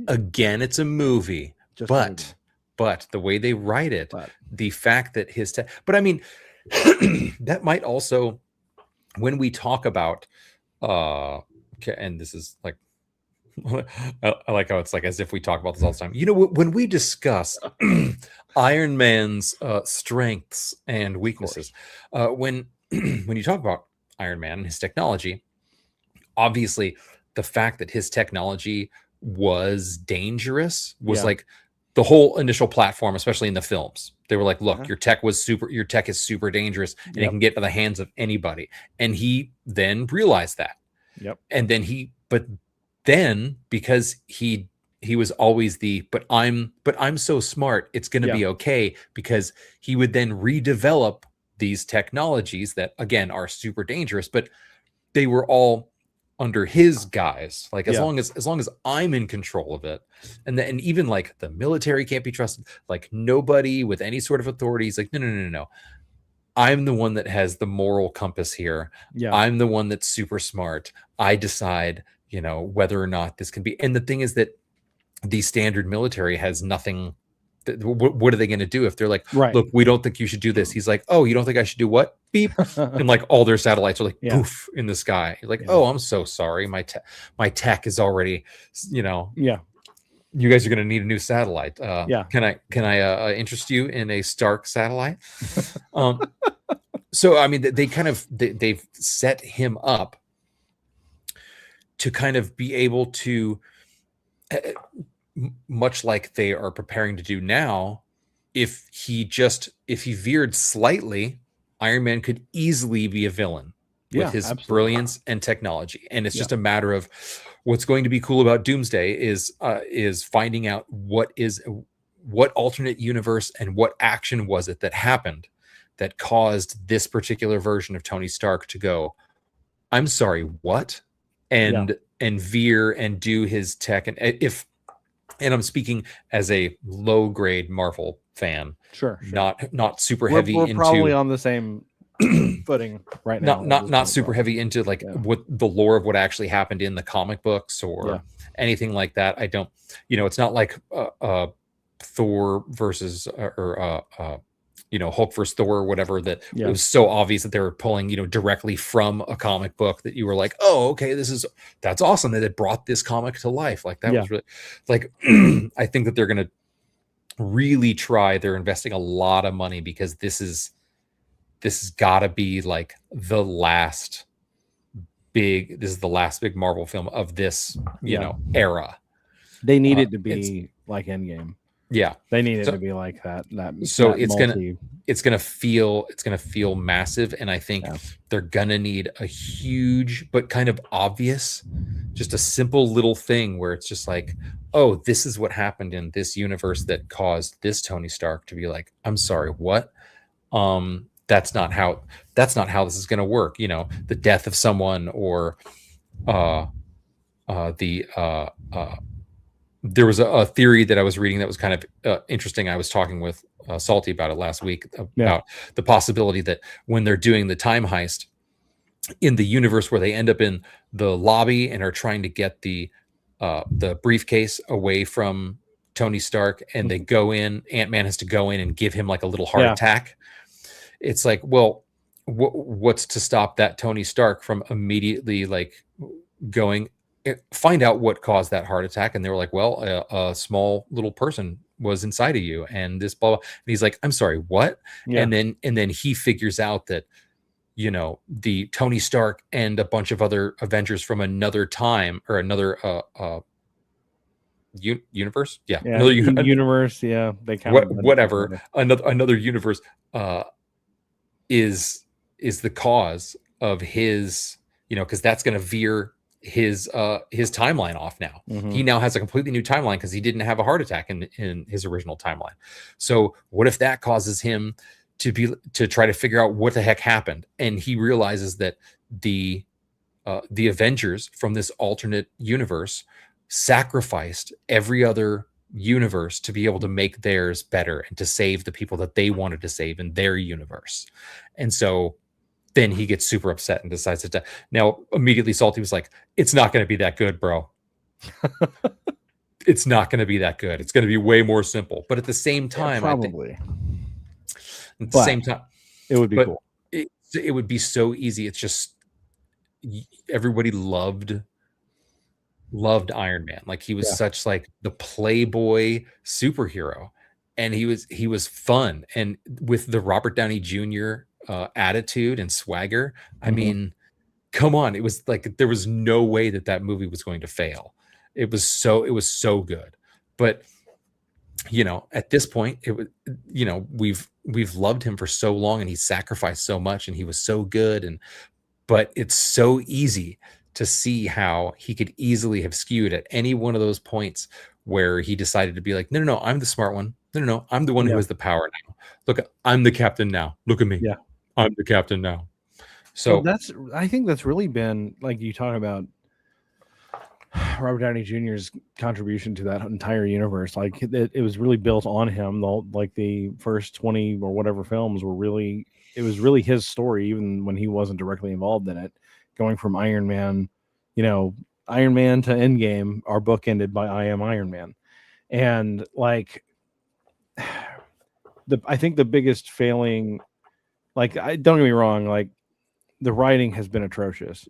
Again, it's a movie. But the way they write it, the fact that but I mean, that might also, when we talk about, and this is like, I like how it's like as if we talk about this all the time. You know, when we discuss Iron Man's strengths and weaknesses, when you talk about Iron Man and his technology, obviously the fact that his technology was dangerous was like the whole initial platform, especially in the films. They were like, look, your tech is super dangerous and it can get to the hands of anybody. And he then realized that. Yep. And then because he was always but I'm so smart, it's going to be okay, because he would then redevelop these technologies that again are super dangerous, but they were all under his guise. Like as long as I'm in control of it, and even like the military can't be trusted, like nobody with any sort of authority is like, no. I'm the one that has the moral compass here. Yeah. I'm the one that's super smart. I decide, whether or not this can be. And the thing is that the standard military has nothing. What are they going to do if they're like, look, we don't think you should do this? He's like, oh, you don't think I should do what? Beep. And like all their satellites are like poof in the sky. You're like, oh, I'm so sorry. My tech is already, you guys are going to need a new satellite. Can I interest you in a Stark satellite? So, I mean, they've set him up to kind of be able to, much like they are preparing to do now, if he veered slightly, Iron Man could easily be a villain with his brilliance and technology. And it's just a matter of what's going to be cool about Doomsday is finding out what alternate universe and what action was it that happened that caused this particular version of Tony Stark to go, I'm sorry, what? And veer and do his tech. And I'm speaking as a low grade Marvel fan. Sure. Not super heavy. We're probably on the same footing right now. Not super heavy into like what the lore of what actually happened in the comic books or anything like that. I don't, it's not like Thor versus Hulk versus Thor or whatever, that it was so obvious that they were pulling, directly from a comic book that you were like, oh, okay, that's awesome that it brought this comic to life. Like that was really like, I think that they're going to really try. They're investing a lot of money because this has got to be like the last big Marvel film of this, era. They need it to be like Endgame. Yeah, they need it to be like that. So it's it's gonna feel massive, and I think they're gonna need a huge but kind of obvious, just a simple little thing where it's just like, oh, this is what happened in this universe that caused this Tony Stark to be like, I'm sorry, what? That's not how this is gonna work. You know, the death of someone, or there was a theory that I was reading that was kind of interesting. I was talking with Salty about it last week, about the possibility that when they're doing the time heist in the universe where they end up in the lobby and are trying to get the briefcase away from Tony Stark, and they go in, Ant-Man has to go in and give him like a little heart attack. It's like, well, what's to stop that Tony Stark from immediately like going find out what caused that heart attack? And they were like, well, a small little person was inside of you, and this blah, blah. And he's like, I'm sorry, what? And then he figures out that, you know, the Tony Stark and a bunch of other Avengers from another time, or another universe, another universe, they kind whatever, another universe is the cause of his, you know, because that's going to veer his timeline off now. He now has a completely new timeline because he didn't have a heart attack in his original timeline. So what if that causes him to try to figure out what the heck happened? And he realizes that the Avengers from this alternate universe sacrificed every other universe to be able to make theirs better and to save the people that they wanted to save in their universe. And so then he gets super upset and decides to. Now, immediately Salty was like, it's not going to be that good, bro. It's not going to be that good. It's going to be way more simple. But at the same time, probably. At the same time, it would be cool. It would be so easy. It's just everybody loved Iron Man. Like, he was such like the playboy superhero, and he was fun. And with the Robert Downey Jr. Attitude and swagger, I mean, come on, it was like there was no way that movie was going to fail. It was so good. But you know, at this point, it was, you know, we've loved him for so long, and he sacrificed so much, and he was so good, but it's so easy to see how he could easily have skewed at any one of those points where he decided to be like, no, I'm the smart one. No, I'm the one who has the power now. Look, I'm the captain now. Look at me. Yeah. I'm the captain now. So I think that's really been, like, you talk about Robert Downey Jr.'s contribution to that entire universe. Like, it was really built on him. Like the first 20 or whatever films were really, it was really his story, even when he wasn't directly involved in it. Going from Iron Man, you know, Iron Man to Endgame are bookended by I Am Iron Man. And like, I think the biggest failing, like, don't get me wrong, like, the writing has been atrocious.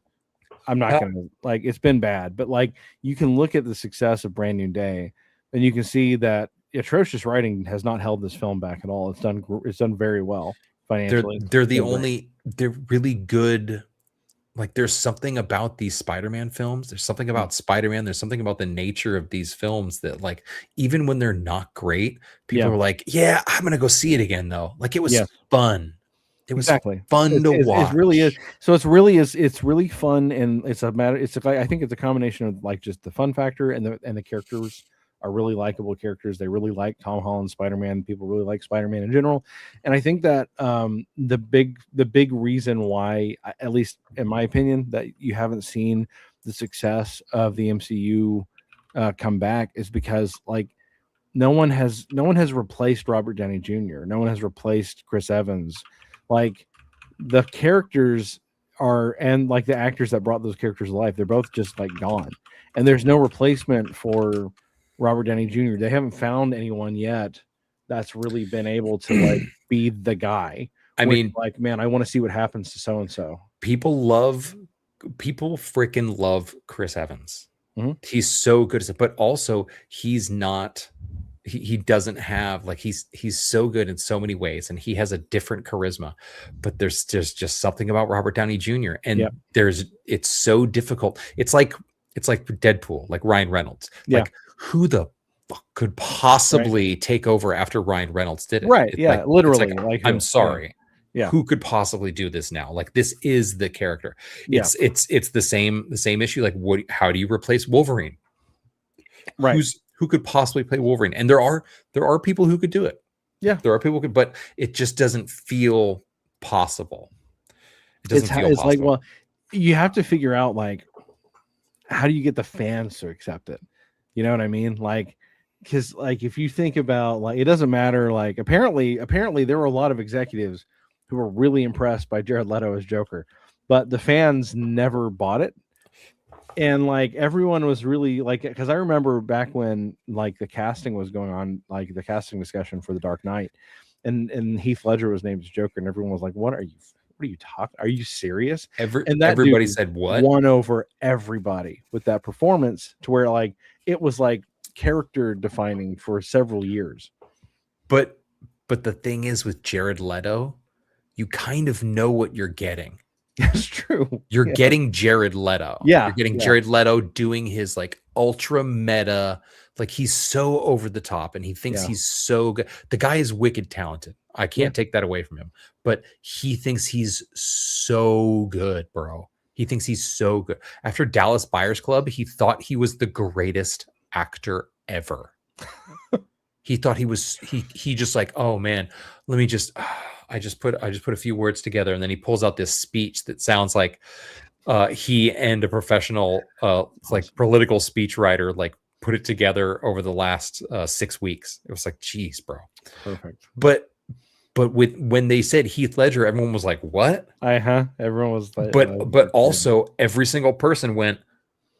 I'm not going to, like, it's been bad, but like, you can look at the success of Brand New Day, and you can see that atrocious writing has not held this film back at all. It's done very well financially. They're really good. Like, there's something about these Spider-Man films. There's something about Spider-Man. There's something about the nature of these films that, like, even when they're not great, people are like, yeah, I'm going to go see it again, though. Like, it was fun. It was fun to watch. It really is. So it's really fun. And it's a matter, I think it's a combination of, like, just the fun factor, and the characters are really likable characters. They really like Tom Holland Spider-Man. People really like Spider-Man in general. And I think that the big reason why, at least in my opinion, that you haven't seen the success of the MCU come back is because, like, no one has replaced Robert Downey Jr. No one has replaced Chris Evans. Like, the characters are, and like the actors that brought those characters to life, they're both just like gone. And there's no replacement for Robert Downey Jr. They haven't found anyone yet that's really been able to, like, be the guy. I mean, like, man, I want to see what happens to so and so. People freaking love Chris Evans. He's so good at it, but also he's not. He doesn't have, like, he's so good in so many ways, and he has a different charisma. But there's just something about Robert Downey Jr. and it's so difficult. It's like Deadpool, like Ryan Reynolds. Like, who the could possibly take over after Ryan Reynolds did it. Right. It's Yeah. like, Literally. I'm who? sorry. Yeah. Who could possibly do this now? Like, this is the character. Yeah. It's the same issue. Like, how do you replace Wolverine? Right. Who could possibly play Wolverine? And there are people who could do it. Yeah. There are people who could, but it just doesn't feel possible. It doesn't feel it's possible. like, well, you have to figure out, like, how do you get the fans to accept it? You know what I mean? Like, because, like, if you think about, like, it doesn't matter. Like, apparently there were a lot of executives who were really impressed by Jared Leto as Joker, but the fans never bought it. And, like, everyone was really, like, because I remember back when, like, the casting was going on, like the casting discussion for The Dark Knight, and Heath Ledger was named as Joker, and everyone was like, what are you talking? Are you serious? And that everybody dude said what? won over everybody with that performance, to where, like, it was like character defining for several years. But the thing is, with Jared Leto, you kind of know what you're getting. It's true. You're getting Jared Leto. Yeah. You're getting Jared Leto doing his, like, ultra meta, like, he's so over the top and he thinks he's so good. The guy is wicked talented. I can't take that away from him, but he thinks he's so good, bro. He thinks he's so good. After Dallas Buyers Club, he thought he was the greatest actor ever. He thought he was, he just like, oh man, let me just, I just put a few words together, and then he pulls out this speech that sounds like he and a professional like political speech writer like put it together over the last 6 weeks. It was like, geez, bro. Perfect. But when they said Heath Ledger, everyone was like, what? Everyone was like, but also every single person went,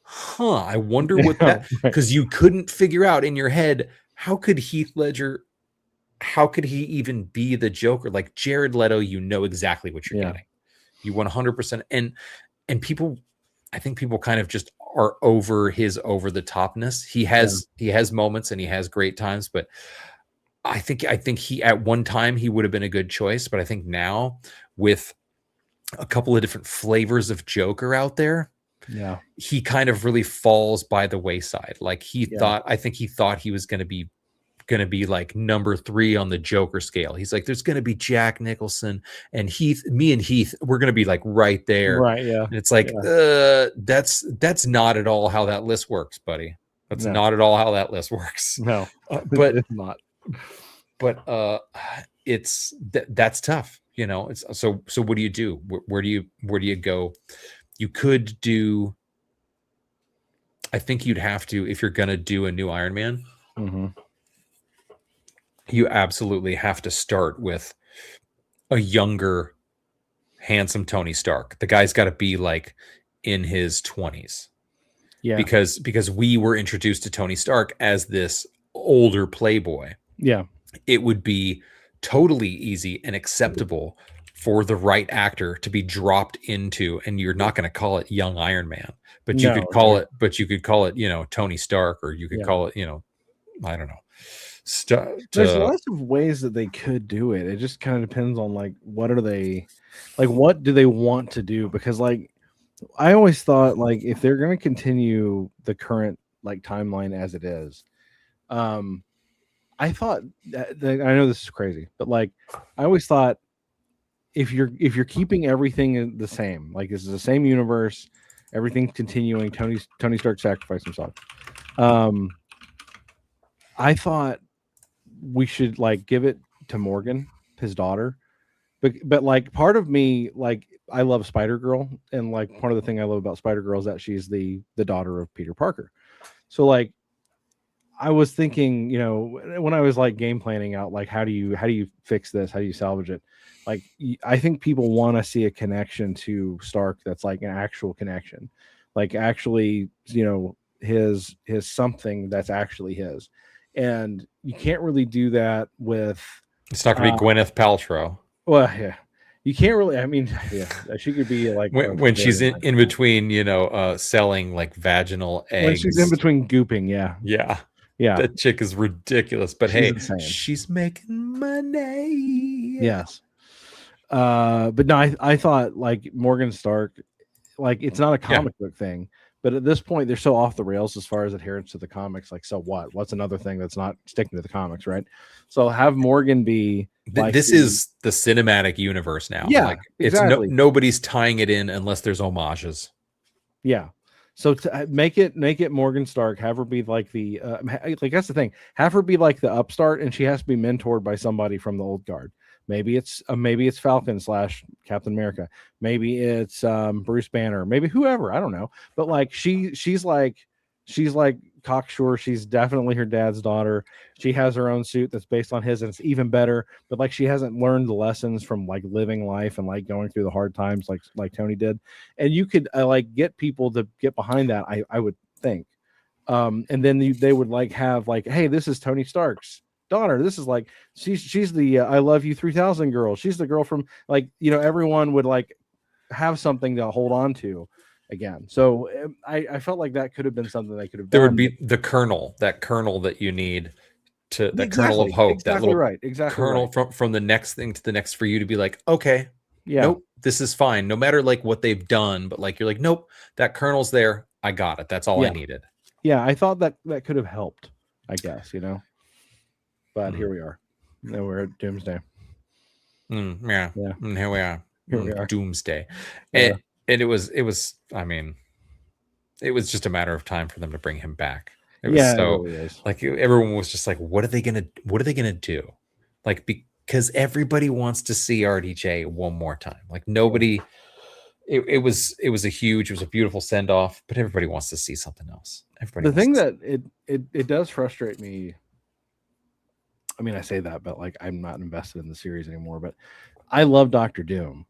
huh, I wonder what that, because you couldn't figure out in your head, how could Heath Ledger, how could he even be the Joker? Like, Jared Leto, you know exactly what you're getting. You 100%. And people, I think people kind of just are over his over the topness. He has moments and he has great times, but I think he, at one time, he would have been a good choice. But I think now, with a couple of different flavors of Joker out there, he kind of really falls by the wayside. Like, I think he thought he was going to be like number 3 on the Joker scale. He's like, there's going to be Jack Nicholson and Heath, me and Heath, we're going to be like right there. Right. Yeah. And it's like, that's not at all how that list works, buddy. That's not at all how that list works. No, but it's not. But it's that's tough, you know. It's so what do you do? Where do you go? You could do, I think you'd have to, if you're gonna do a new Iron Man, you absolutely have to start with a younger, handsome Tony Stark. The guy's got to be like in his 20s. Yeah. Because we were introduced to Tony Stark as this older playboy. Yeah. It would be totally easy and acceptable for the right actor to be dropped into, and you're not going to call it young Iron Man, but you could call it, you know, Tony Stark, or you could call it, you know, I don't know. There's lots of ways that they could do it. It just kind of depends on, like, what do they want to do? Because, like, I always thought, like, if they're going to continue the current, like, timeline as it is, I thought that, I know this is crazy, but, like, I always thought if you're keeping everything the same, like, this is the same universe, everything's continuing, Tony Stark sacrificed himself. I thought we should, like, give it to Morgan, his daughter, but like, part of me, like, I love Spider-Girl, and, like, part of the thing I love about Spider-Girl is that she's the daughter of Peter Parker. So, like, I was thinking, you know, when I was, like, game planning out, like, how do you fix this? How do you salvage it? Like, I think people want to see a connection to Stark that's, like, an actual connection, like, actually, you know, his something that's actually his. And you can't really do that with. It's not going to be Gwyneth Paltrow. Well, yeah, you can't really. I mean, yeah, she could be like when she's in between, you know, selling, like, vaginal eggs. When she's in between gooping, yeah. That chick is ridiculous. But she's hey, insane. She's making money. Yes. But no, I thought, like, Morgan Stark, like, it's not a comic book thing, But at this point, they're so off the rails as far as adherence to the comics. Like, so what? What's another thing that's not sticking to the comics, right? So have Morgan be like This is the cinematic universe now. Yeah, like exactly. Nobody's tying it in unless there's homages. Yeah. So to make it Morgan Stark, have her be like the like that's the thing. Have her be like the upstart, and she has to be mentored by somebody from the old guard. Maybe it's Falcon / Captain America. Maybe it's Bruce Banner. Maybe whoever. I don't know. But like she's like cocksure. She's definitely her dad's daughter. She has her own suit that's based on his, and it's even better. But like she hasn't learned the lessons from like living life and like going through the hard times like Tony did. And you could like get people to get behind that. I would think. And then they would like have like, hey, this is Tony Stark's daughter. This is like she's the I love you 3000 girl. She's the girl from like, you know, everyone would like have something to hold on to again. So I felt like that could have been something they could have done. There would be the kernel that you need to the kernel of hope, exactly that little right, exactly kernel right. from the next thing to the next for you to be like, okay, Yeah, nope, this is fine. No matter like what they've done, but like you're like, nope, that kernel's there. I got it. That's all I needed. Yeah, I thought that could have helped, I guess, you know. But here we are. Now we're at Doomsday. Yeah. Here we are. Here we are. Doomsday. Yeah. And it was, I mean, it was just a matter of time for them to bring him back. It was Yeah, so it really is. like everyone was just like, what are they gonna do? Like, because everybody wants to see RDJ one more time. Like nobody, it was a beautiful send off, but everybody wants to see something else. Everybody. The thing that it does frustrate me. I mean, I say that, but like I'm not invested in the series anymore. But I love Doctor Doom,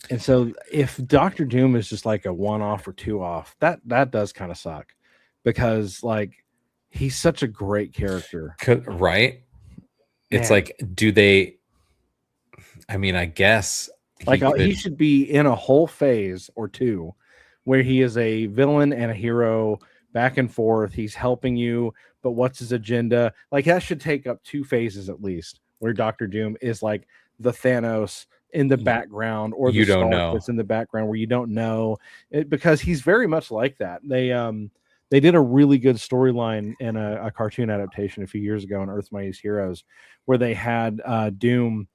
and so if Doctor Doom is just like a 1-off or 2-off, that does kind of suck, because like he's such a great character, right? It's Man. like, do they? I mean, I guess he should be in a whole phase or two where he is a villain and a hero back and forth. He's helping you, but what's his agenda? Like that should take up 2 phases at least, where Doctor Doom is like the Thanos in the background, or you the don't Stark know that's in the background where you don't know it, because he's very much like that. They did a really good storyline in a cartoon adaptation a few years ago in Earth's Mightiest Heroes, where they had Doom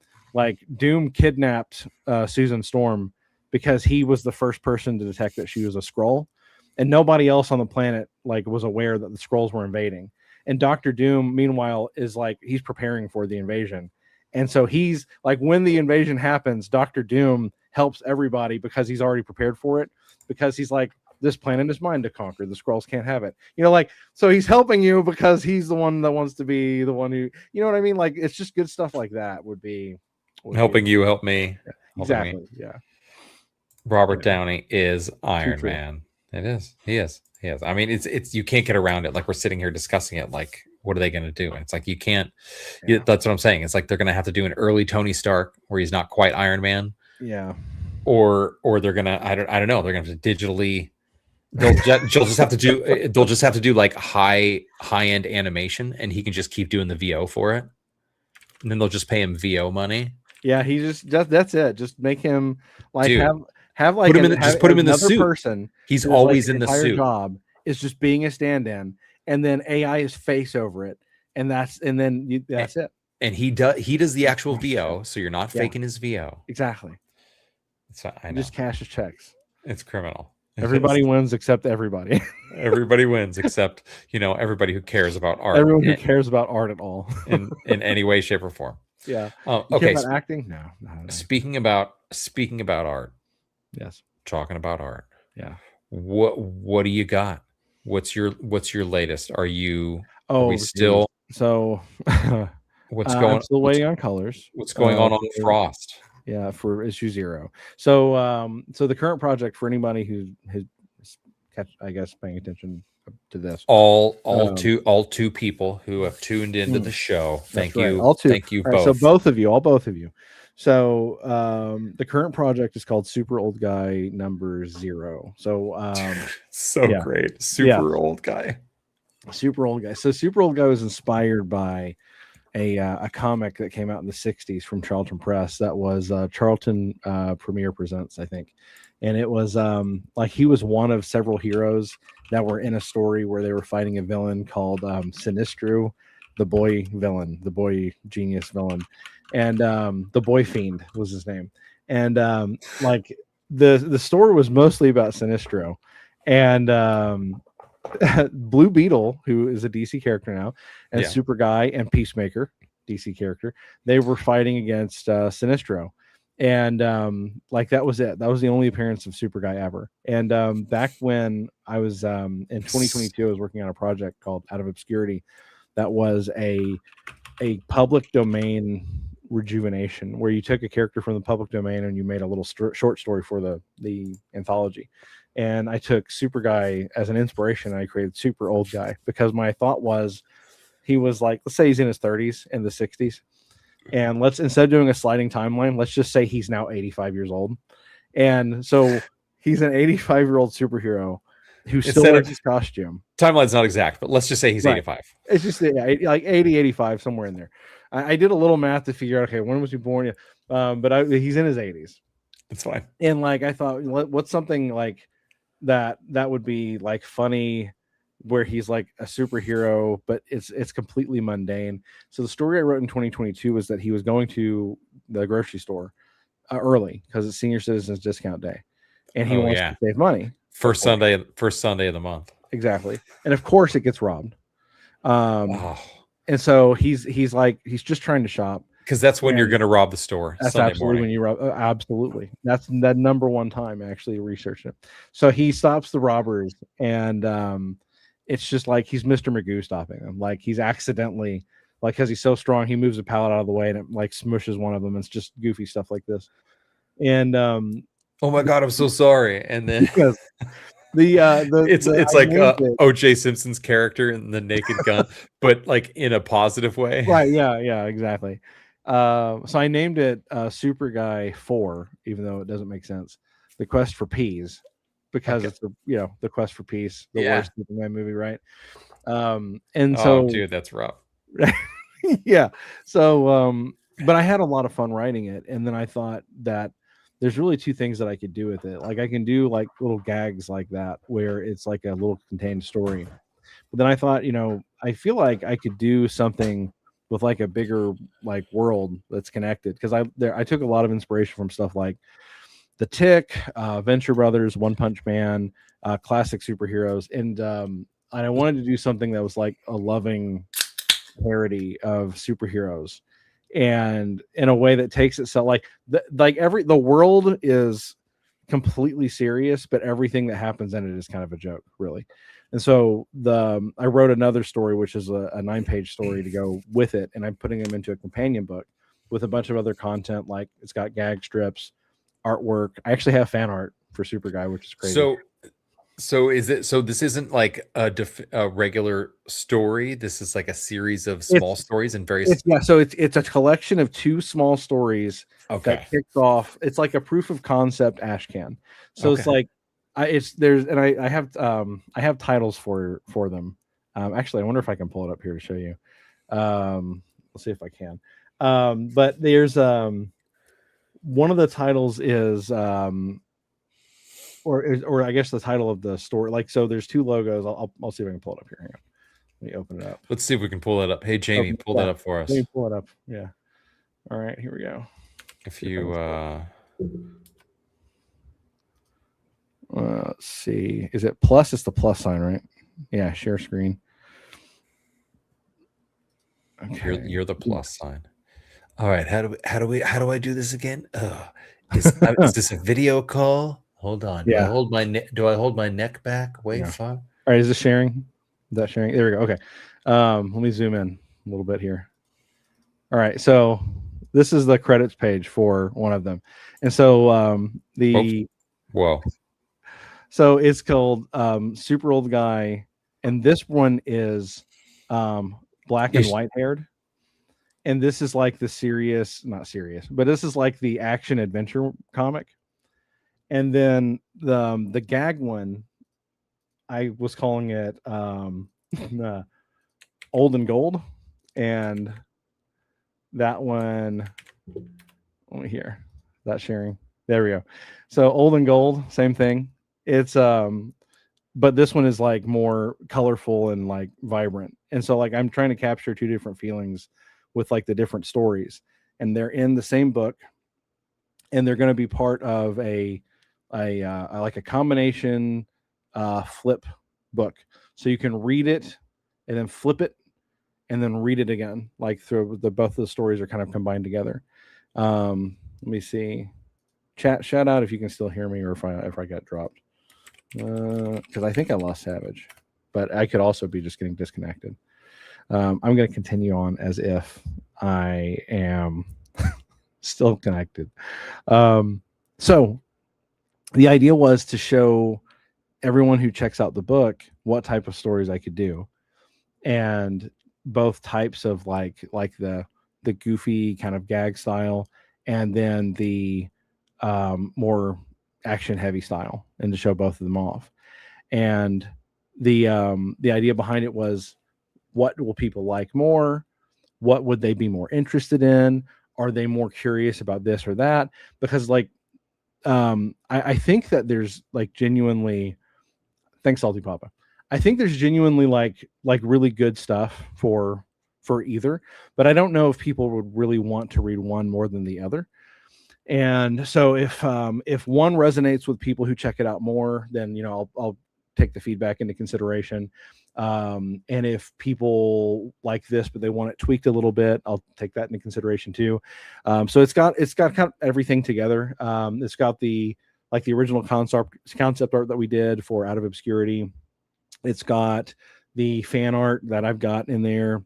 kidnapped Susan Storm because he was the first person to detect that she was a Skrull, and nobody else on the planet like was aware that the Skrulls were invading. And Doctor Doom, meanwhile, is like he's preparing for the invasion. And so he's like, when the invasion happens, Doctor Doom helps everybody because he's already prepared for it, because he's like, this planet is mine to conquer. The Skrulls can't have it. You know, like, so he's helping you because he's the one that wants to be the one who, you know what I mean? Like, it's just good stuff like that would be helping you help me. Yeah, exactly. Me. Yeah. Robert Downey is Iron Man. It is. He is. I mean, it's you can't get around it. Like we're sitting here discussing it. Like, what are they going to do? And it's like you can't. Yeah. That's what I'm saying. It's like they're going to have to do an early Tony Stark where he's not quite Iron Man. Yeah. Or they're gonna. I don't know. They're going to have to digitally. They'll just have to do. They'll just have to do like high end animation, and he can just keep doing the VO for it. And then they'll just pay him VO money. Yeah, he just that's it. Just make him like have like put him just put him in the suit. Person. He's always in the suit. Job is just being a stand-in, and then AI is face over it, and that's it. And he does the actual VO, so you're not faking his VO. Exactly. So I know. Just cashes checks. It's criminal. Everybody wins except everybody. Everybody wins except everybody who cares about art. Everyone who cares about art at all in any way, shape, or form. Yeah. Okay. About acting? No. Speaking about art. Yes. Talking about art. Yeah. What do you got? What's your latest? Are we still? So what's going? I'm still waiting on colors. What's going on Frost? Yeah, for issue 0. So so the current project, for anybody who has I guess paying attention to this, all two people who have tuned into the show. Thank you. All two. Thank you both. So both of you. So the current project is called Super Old Guy number 0. So great. Super Old Guy. Super Old Guy. So Super Old Guy was inspired by a comic that came out in the 60s from Charlton Press that was Charlton Premiere Presents, I think. And it was like he was one of several heroes that were in a story where they were fighting a villain called Sinistro, the boy villain, the boy genius villain. And the boy fiend was his name. And like the story was mostly about Sinistro. And Blue Beetle, who is a DC character now, and Super Guy and Peacemaker, DC character, they were fighting against Sinistro. And like that was it. That was the only appearance of Super Guy ever. And back when I was in 2022, I was working on a project called Out of Obscurity that was a public domain rejuvenation, where you took a character from the public domain and you made a little short story for the anthology. And I took Super Guy as an inspiration, and I created Super Old Guy, because my thought was he was like, let's say he's in his 30s, in the 60s. And let's, instead of doing a sliding timeline, let's just say he's now 85 years old. And so he's an 85-year-old superhero who still wears his costume. Timeline's not exact, but let's just say he's 85. It's just like 80, 85, somewhere in there. I did a little math to figure out, okay, when was he born? But he's in his 80s. That's fine. And like, I thought, what's something like that would be like funny, where he's like a superhero, but it's completely mundane. So the story I wrote in 2022 was that he was going to the grocery store early because it's senior citizens discount day, and he wants to save money. First Sunday of the month. Exactly. And of course it gets robbed. And so he's just trying to shop, because that's when you're going to rob the store. That's Sunday absolutely morning. when you rob. Absolutely. That's that number one time I actually researched it. So he stops the robbers, and it's just like he's Mr. Magoo stopping them. Like he's accidentally, like, because he's so strong, he moves a pallet out of the way and it like smushes one of them. It's just goofy stuff like this. And oh my God, I'm so sorry. And then because it's like O.J. Simpson's character in The Naked Gun, but like in a positive way. Right? Yeah, exactly. So I named it Super Guy 4, even though it doesn't make sense. The Quest for Peas. Because it's the Quest for Peace, the worst Superman movie, right? And so, dude, that's rough. Yeah. So, but I had a lot of fun writing it, and then I thought that there's really two things that I could do with it. Like I can do like little gags like that, where it's like a little contained story. But then I thought, I feel like I could do something with like a bigger like world that's connected, because I took a lot of inspiration from stuff like The Tick, Venture Brothers, One Punch Man, classic superheroes, and I wanted to do something that was like a loving parody of superheroes, and in a way that takes itself like the world is completely serious, but everything that happens in it is kind of a joke, really. And so I wrote another story, which is a 9-page story to go with it, and I'm putting them into a companion book with a bunch of other content, like it's got gag strips, artwork. I actually have fan art for Super Guy, which is crazy. So this isn't like a regular story. This is like a series of small stories and various. So it's a collection of 2 small stories that kicks off. It's like a proof of concept ash can. So it's like I have titles for them. Actually, I wonder if I can pull it up here to show you. Let's see if I can. But there's one of the titles is or I guess the title of the story, like, so there's 2 logos. I'll see if I can pull it up here. Hang on. Let me open it up. Let's see if we can pull that up. Hey Jamie, pull that up for us. Let me pull it up. Yeah. All right, here we go. If you let's see. Is it plus? It's the plus sign, right? Yeah, share screen. Okay. You're the plus sign. All right, how do I do this again? Is this a video call? Hold on. Yeah. Do I hold my neck back? Wait, far. All right, is this sharing? Is that sharing? There we go. Okay. Let me zoom in a little bit here. All right, so this is the credits page for one of them. And so whoa. So it's called Super Old Guy, and this one is black and white haired. And this is like the not serious, but this is like the action adventure comic. And then the gag one, I was calling it Old and Gold. And that one. Let me hear that sharing. There we go. So Old and Gold, same thing. It's but this one is like more colorful and like vibrant. And so like I'm trying to capture two different feelings with like the different stories, and they're in the same book, and they're going to be part of a like a combination flip book. So you can read it and then flip it and then read it again. Like through both of the stories are kind of combined together. Let me see. Chat, shout out if you can still hear me or if I got dropped. Because I think I lost Savage, but I could also be just getting disconnected. I'm going to continue on as if I am still connected. So the idea was to show everyone who checks out the book what type of stories I could do, and both types of like the goofy kind of gag style, and then the more action heavy style, and to show both of them off. And the idea behind it was, what will people like more? What would they be more interested in? Are they more curious about this or that? Because like I think that there's like genuinely, thanks Salty Papa, I think there's genuinely like really good stuff for either, but I don't know if people would really want to read one more than the other. And so if one resonates with people who check it out more, then I'll take the feedback into consideration. And if people like this but they want it tweaked a little bit, I'll take that into consideration too. So it's got kind of everything together. It's got the original concept art that we did for Out of Obscurity. It's got the fan art that I've got in there.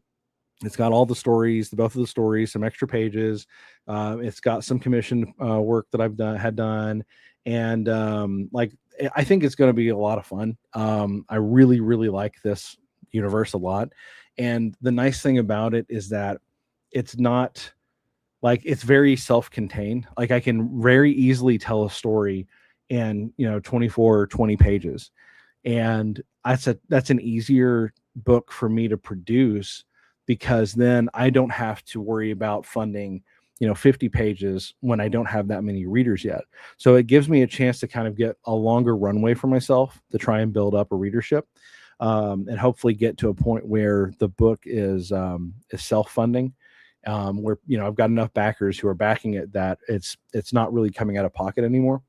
It's got all the stories, both of the stories, some extra pages. It's got some commissioned work that I've done. And I think it's going to be a lot of fun. I really, really like this universe a lot. And the nice thing about it is that it's not like, it's very self-contained. Like I can very easily tell a story in, 24 or 20 pages. And that's an easier book for me to produce, because then I don't have to worry about funding 50 pages when I don't have that many readers yet. So it gives me a chance to kind of get a longer runway for myself to try and build up a readership, and hopefully get to a point where the book is self-funding, where I've got enough backers who are backing it that it's not really coming out of pocket anymore,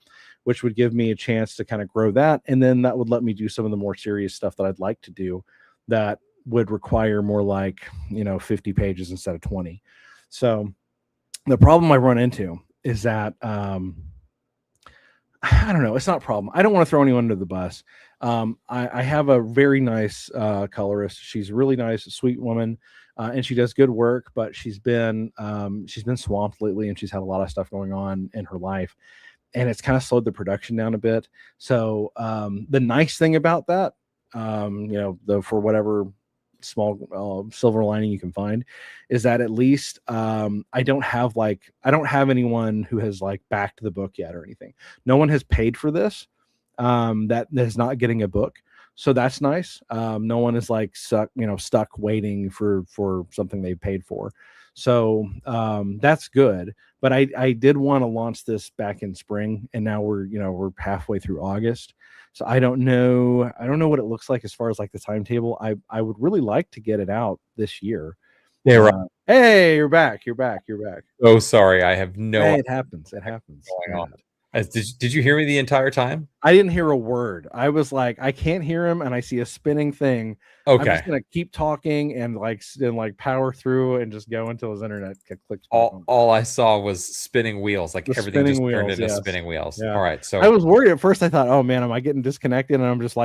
which would give me a chance to kind of grow that. And then that would let me do some of the more serious stuff that I'd like to do that would require more like 50 pages instead of 20. So the problem I run into is that I don't know, it's not a problem. I don't want to throw anyone under the bus. I have a very nice colorist. She's a really nice, sweet woman, and she does good work, but she's been swamped lately, and she's had a lot of stuff going on in her life, and it's kind of slowed the production down a bit. So the nice thing about that, for whatever small silver lining you can find, is that at least I don't have anyone who has like backed the book yet or anything. No one has paid for this that is not getting a book, so that's nice. No one is like stuck waiting for something they paid for, so that's good. But I did want to launch this back in spring, and now we're halfway through August. So I don't know what it looks like as far as like the timetable. I would really like to get it out this year. Yeah, right. Hey, you're back. Oh, sorry. I have no. Hey, it happens. Going on. Did you hear me the entire time? I didn't hear a word. I was like, I can't hear him, and I see a spinning thing. Okay. I'm just gonna keep talking and power through and just go until his internet clicks. All I saw was spinning wheels. Like everything just turned into yes. spinning wheels. Yeah. All right. So I was worried at first. I thought, oh man, am I getting disconnected? And I'm just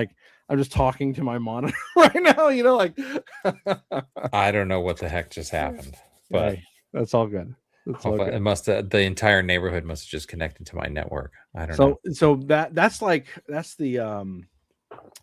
talking to my monitor right now. I don't know what the heck just happened, but hey, that's all good. it must the entire neighborhood must have just connected to my network. I don't know. So that's the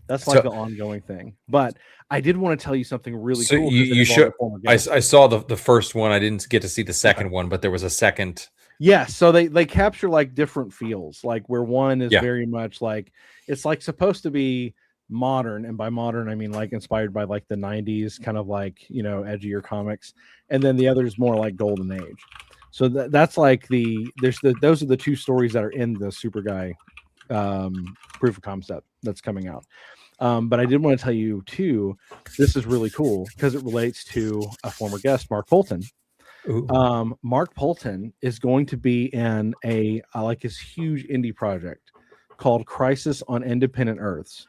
ongoing thing. But I did want to tell you something really cool. You should. I saw the first one. I didn't get to see the second one, but there was a second. Yeah, so they capture like different feels, like where one is very much like, it's like supposed to be modern, and by modern I mean like inspired by like the 90s kind of like, you know, edgier comics, and then the other is more like golden age. So that's like those are the two stories that are in the Super Guy proof of concept that's coming out. But I did want to tell you too, this is really cool because it relates to a former guest, Mark Polton. Mark Polton is going to be in a like his huge indie project called Crisis on Independent Earths,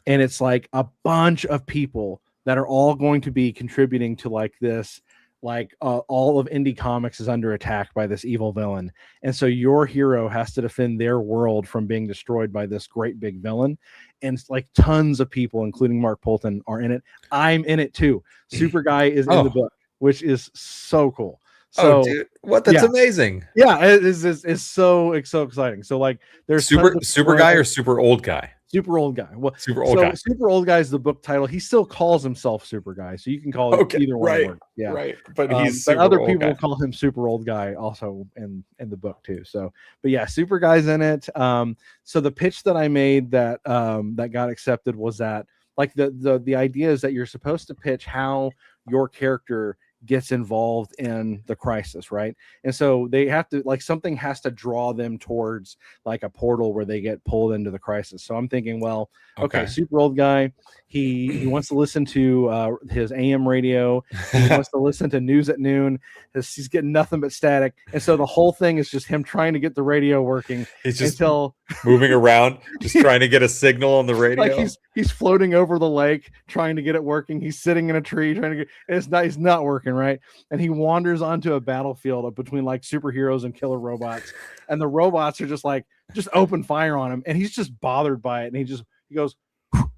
and it's like a bunch of people that are all going to be contributing to like this, like all of indie comics is under attack by this evil villain, and so your hero has to defend their world from being destroyed by this great big villain. And like tons of people, including Mark Polton, are in it. I'm in it too. Super Guy is in the book, which is so cool. So, dude, what? That's amazing. Yeah, it's so exciting. So like, there's super guy or super old guy. Super old guy. Well, super old guy. Super old guy is the book title. He still calls himself Super Guy, so you can call it either one. Yeah, right. But but other people call him Super Old Guy also in the book too. So, but yeah, Super Guy's in it. So the pitch that I made that got accepted was that like the idea is that you're supposed to pitch how your character gets involved in the crisis, right? And so they have to like something has to draw them towards like a portal where they get pulled into the crisis. So I'm thinking, well, okay, super old guy, he wants to listen to his AM radio, he wants to listen to news at noon, he's getting nothing but static, and so the whole thing is just him trying to get the radio working. He's just moving around, just trying to get a signal on the radio. Like he's floating over the lake trying to get it working. He's sitting in a tree trying to get he's not working, right? And he wanders onto a battlefield between like superheroes and killer robots, and the robots are just open fire on him, and he's just bothered by it, and he goes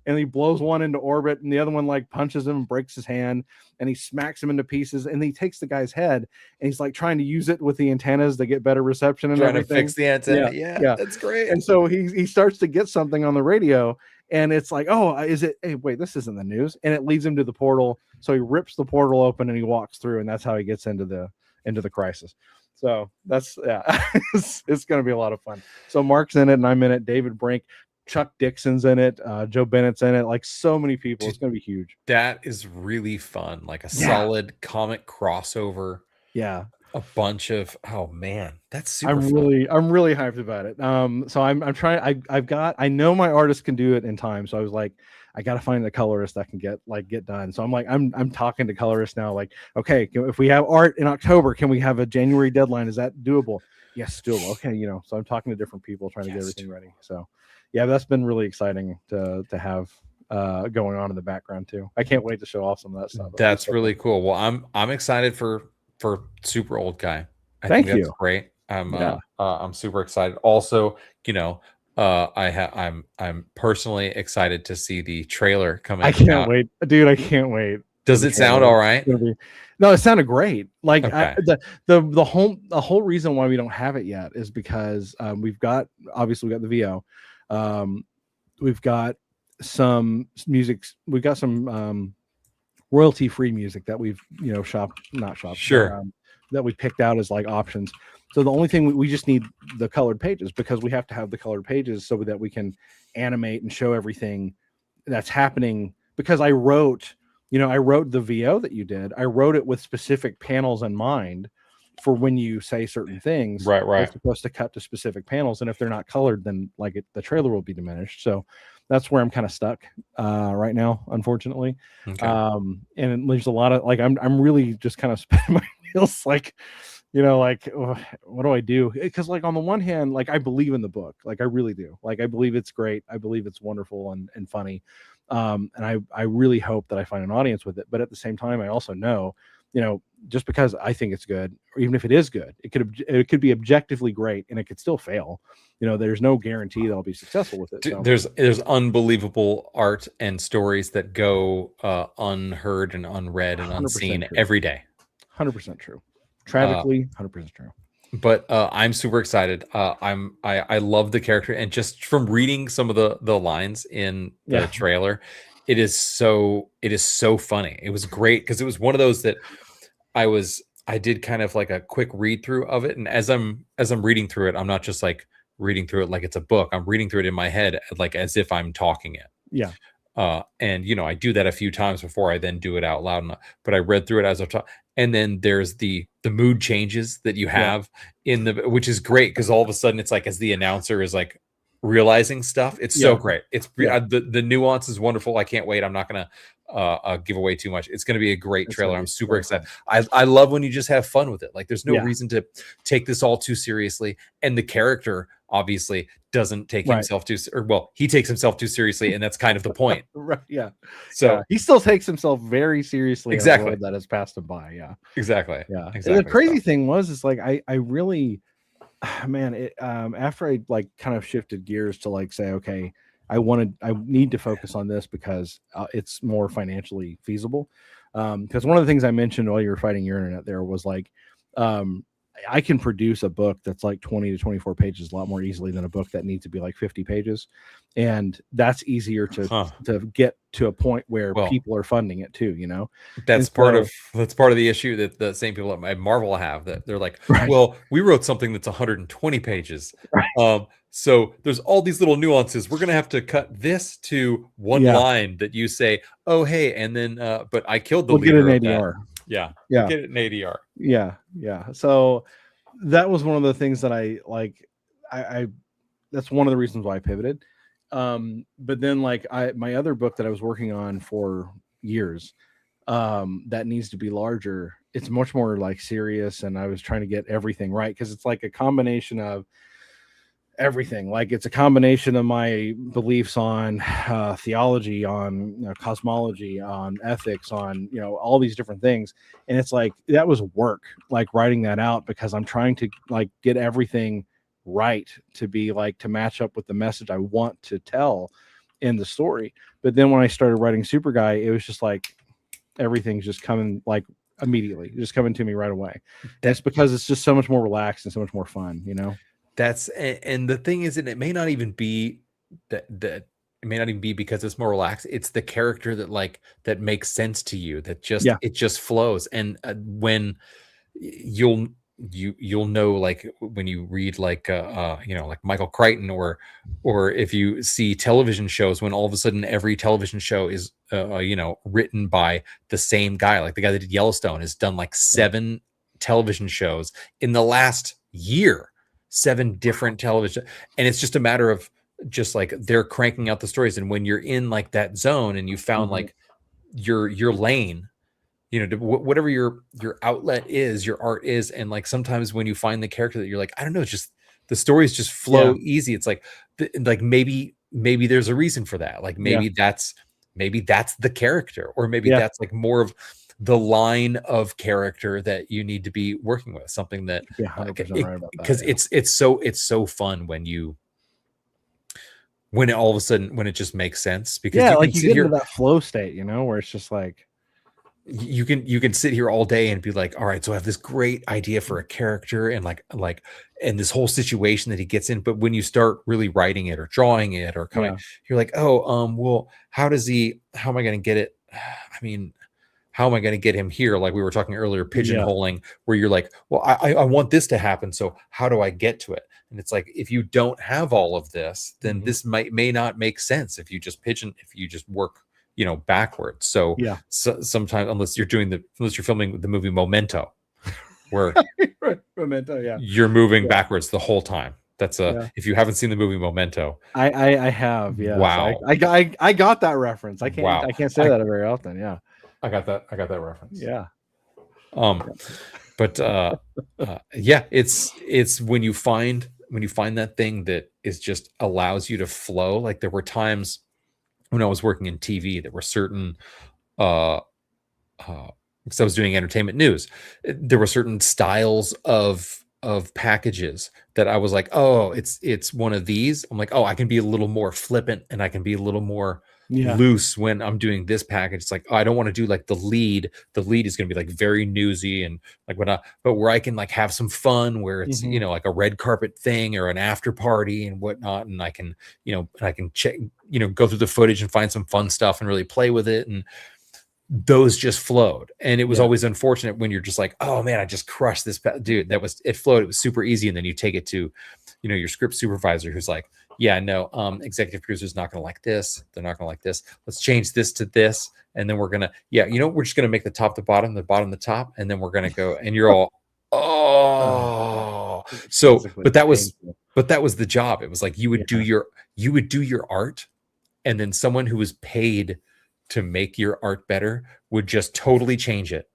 and he blows one into orbit, and the other one like punches him and breaks his hand, and he smacks him into pieces, and he takes the guy's head and he's like trying to use it with the antennas to get better reception and trying everything. To fix the antenna. Yeah, that's great. And so he starts to get something on the radio, and it's like, oh, is it? Hey, wait, this isn't the news, and it leads him to the portal. So he rips the portal open and he walks through, and that's how he gets into the crisis. So that's it's going to be a lot of fun. So Mark's in it, and I'm in it. David Brink, Chuck Dixon's in it, Joe Bennett's in it, like so many people. It's going to be huge. That is really fun, like a solid comic crossover. Yeah, a bunch of that's super I'm really hyped about it. So I'm trying. I know my artist can do it in time, so I was like, I got to find the colorist that can get done. So I'm talking to colorists now, like, okay, if we have art in October, can we have a January deadline? Is that doable? Yes, doable. Okay, so I'm talking to different people trying to get everything ready. So yeah, that's been really exciting to have going on in the background too. I can't wait to show off some of that stuff. That's really cool. Well, I'm excited for super old guy. Thank you. That's great. I'm super excited. Also, I'm personally excited to see the trailer coming. I can't wait, dude. I can't wait. Does it sound all right? No, it sounded great. Like okay. the whole reason why we don't have it yet is because we've got the VO. We've got some music. We've got some royalty-free music that we've that we picked out as like options. So the only thing we just need the colored pages, because we have to have the colored pages so that we can animate and show everything that's happening. Because I wrote the VO that you did. I wrote it with specific panels in mind for when you say certain things. Right. It's supposed to cut to specific panels, and if they're not colored, then the trailer will be diminished. So that's where I'm kind of stuck right now, unfortunately. Okay. And there's a lot of I'm really just kind of spinning my wheels, what do I do? Because on the one hand, I believe in the book, I really do. I believe it's great. I believe it's wonderful and funny. And I really hope that I find an audience with it. But at the same time, I also know, just because I think it's good, or even if it is good, it could be objectively great and it could still fail. There's no guarantee that I'll be successful with it. So. There's unbelievable art and stories that go unheard and unread and unseen every day. 100% true. Tragically, 100% true. But I'm super excited. I love the character, and just from reading some of the lines in the trailer, it is so funny. It was great because it was one of those that I did kind of like a quick read through of it, and as I'm reading through it, I'm not just reading through it like it's a book. I'm reading through it in my head as if I'm talking it. Yeah. And I do that a few times before I then do it out loud enough. But I read through it as I talk, and then there's the mood changes that you have in the, which is great because all of a sudden it's like as the announcer is like realizing stuff, it's so great. It's the nuance is wonderful. I can't wait. I'm not gonna give away too much. It's gonna be a great trailer. I'm super excited. I love when you just have fun with it. Like there's no reason to take this all too seriously, and the character obviously doesn't take himself too, or well, he takes himself too seriously, and that's kind of the point. Right. Yeah. So he still takes himself very seriously. Exactly. In a world that has passed him by. Yeah. Exactly. Yeah. Exactly. And the crazy thing was like I really, man, it after I like kind of shifted gears to like say, okay, I need to focus on this because it's more financially feasible. Because one of the things I mentioned while you were fighting your internet there was like, I can produce a book that's like 20 to 24 pages a lot more easily than a book that needs to be like 50 pages. And that's easier to get to a point where people are funding it too, That's part of the issue that the same people at Marvel have, that they're like, well, we wrote something that's 120 pages. Right. So there's all these little nuances. We're going to have to cut this to one line that you say, oh, hey, and then, but I killed the leader. We'll get an ADR. Yeah. Get it in ADR. Yeah. Yeah. So that was one of the things that I like. I that's one of the reasons why I pivoted. But then like my other book that I was working on for years, that needs to be larger. It's much more like serious. And I was trying to get everything right. Cause it's like a combination of everything. Like it's a combination of my beliefs on theology, on cosmology, on ethics, on all these different things. And it's like that was work, like writing that out, because I'm trying to like get everything right to be like to match up with the message I want to tell in the story. But then when I started writing Super Guy, it was just like everything's just coming like immediately, just coming to me right away. That's because it's just so much more relaxed and so much more fun, That's, and the thing is, and it may not even be that it may not even be because it's more relaxed. It's the character that makes sense to you, that just it just flows. And when you'll know, like when you read like like Michael Crichton, or if you see television shows, when all of a sudden every television show is written by the same guy, like the guy that did Yellowstone has done like 7 television shows in the last year. 7 different television, and it's just a matter of just like they're cranking out the stories. And when you're in like that zone and you found like your lane, whatever your outlet is, your art is, and like sometimes when you find the character that you're like, I don't know, just the stories just flow easy. It's like maybe there's a reason for that. Like maybe that's the character, or maybe that's like more of the line of character that you need to be working with, something that because it's so fun when it all of a sudden, when it just makes sense, because you get into that flow state, where it's just like you can sit here all day and be like, all right, so I have this great idea for a character and and this whole situation that he gets in. But when you start really writing it or drawing it or coming, you're like, well, how am I going to get it? I mean, how am I going to get him here? Like we were talking earlier, pigeonholing, where you're like, well, I want this to happen. So how do I get to it? And it's like, if you don't have all of this, then this may not make sense if you just work, backwards. So sometimes, unless you're filming the movie Memento, where Memento, you're moving backwards the whole time. That's if you haven't seen the movie Memento, I have. Yeah. Wow. So I got that reference. I can't say that very often. Yeah. I got that reference. Yeah. But it's when you find that thing that is just allows you to flow. Like there were times when I was working in TV, there were certain because I was doing entertainment news, there were certain styles of packages that I was like, oh, it's one of these. I'm like, oh, I can be a little more flippant and I can be a little more loose when I'm doing this package. It's like, oh, I don't want to do like the lead is going to be like very newsy and like whatnot, but where I can like have some fun, where it's like a red carpet thing or an after party and whatnot, and I can check, go through the footage and find some fun stuff and really play with it, and those just flowed. And it was always unfortunate when you're just like, oh man, I just crushed this dude. It flowed, it was super easy, and then you take it to your script supervisor who's like, yeah, no, executive producer's not gonna like this. They're not gonna like this. Let's change this to this, and then we're gonna, yeah, we're just gonna make the top the bottom, the bottom the top, and then we're gonna go, and you're all, oh, so, Physically but that was, painful. the job. It was like you would do your art, and then someone who was paid to make your art better would just totally change it,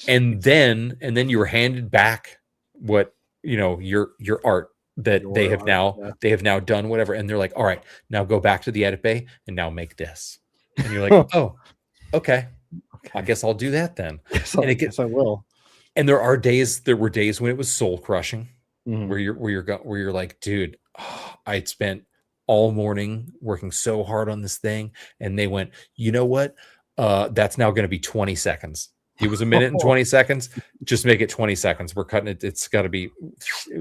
and then you were handed back what your art that Your they have art, now yeah. they have now done whatever, and they're like, all right, now go back to the edit bay and now make this, and you're like, oh, okay, I guess I'll do that then. So, And it yes, I will. and there were days when it was soul crushing, Mhm. where you're like, dude, I spent all morning working so hard on this thing, and they went, you know what, that's now going to be 20 seconds. It was a minute and 20 seconds. Just make it 20 seconds. We're cutting it. It's got to be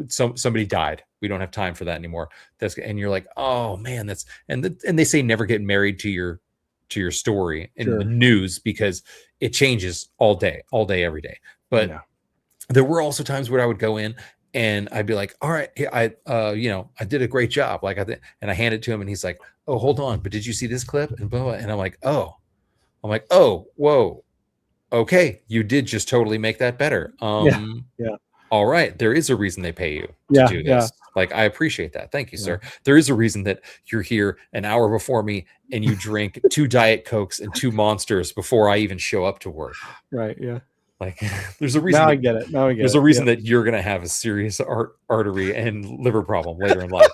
somebody died. We don't have time for that anymore. And you're like, oh man, and they say never get married to your story in the news, because it changes all day, every day. But Yeah. there were also times where I would go in and I'd be like, all right, I did a great job. Like and I hand it to him, and he's like, oh, hold on, but did you see this clip? And blah, blah. And I'm like, oh, whoa. Okay, you did just totally make that better. Yeah. All right, there is a reason they pay you to Yeah, do this. yeah. Like, I appreciate that. Thank you, sir. There is a reason that you're here an hour before me and you drink 2 Diet Cokes and 2 Monsters before I even show up to work. Right. Yeah. Like, there's a reason. Now I get it. There's a reason that you're going to have a serious artery and liver problem later in life.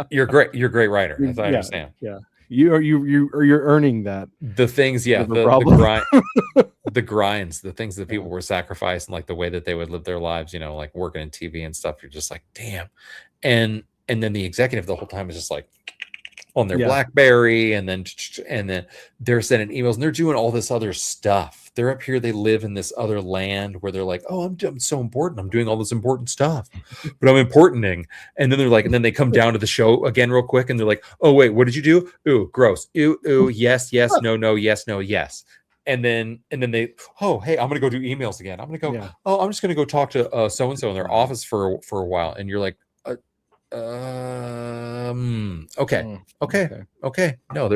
You're great. You're a great writer, as I understand. Yeah. You're earning that. The things, yeah, the grinds, the things that people were sacrificing, like the way that they would live their lives, like working in TV and stuff. You're just like, damn. And then the executive the whole time is just like on their BlackBerry, and then they're sending emails, and they're doing all this other stuff. They're up here, they live in this other land where they're like, oh, I'm so important, I'm doing all this important stuff, but I'm importanting. And then they're like, and then they come down to the show again real quick, and they're like, oh wait, what did you do? Ooh, gross. Ooh, yes, no, yes, no, yes. And then they, oh, hey, I'm gonna go do emails again. I'm gonna go, oh, I'm just gonna go talk to so-and-so in their office for a while. And you're like, okay. No,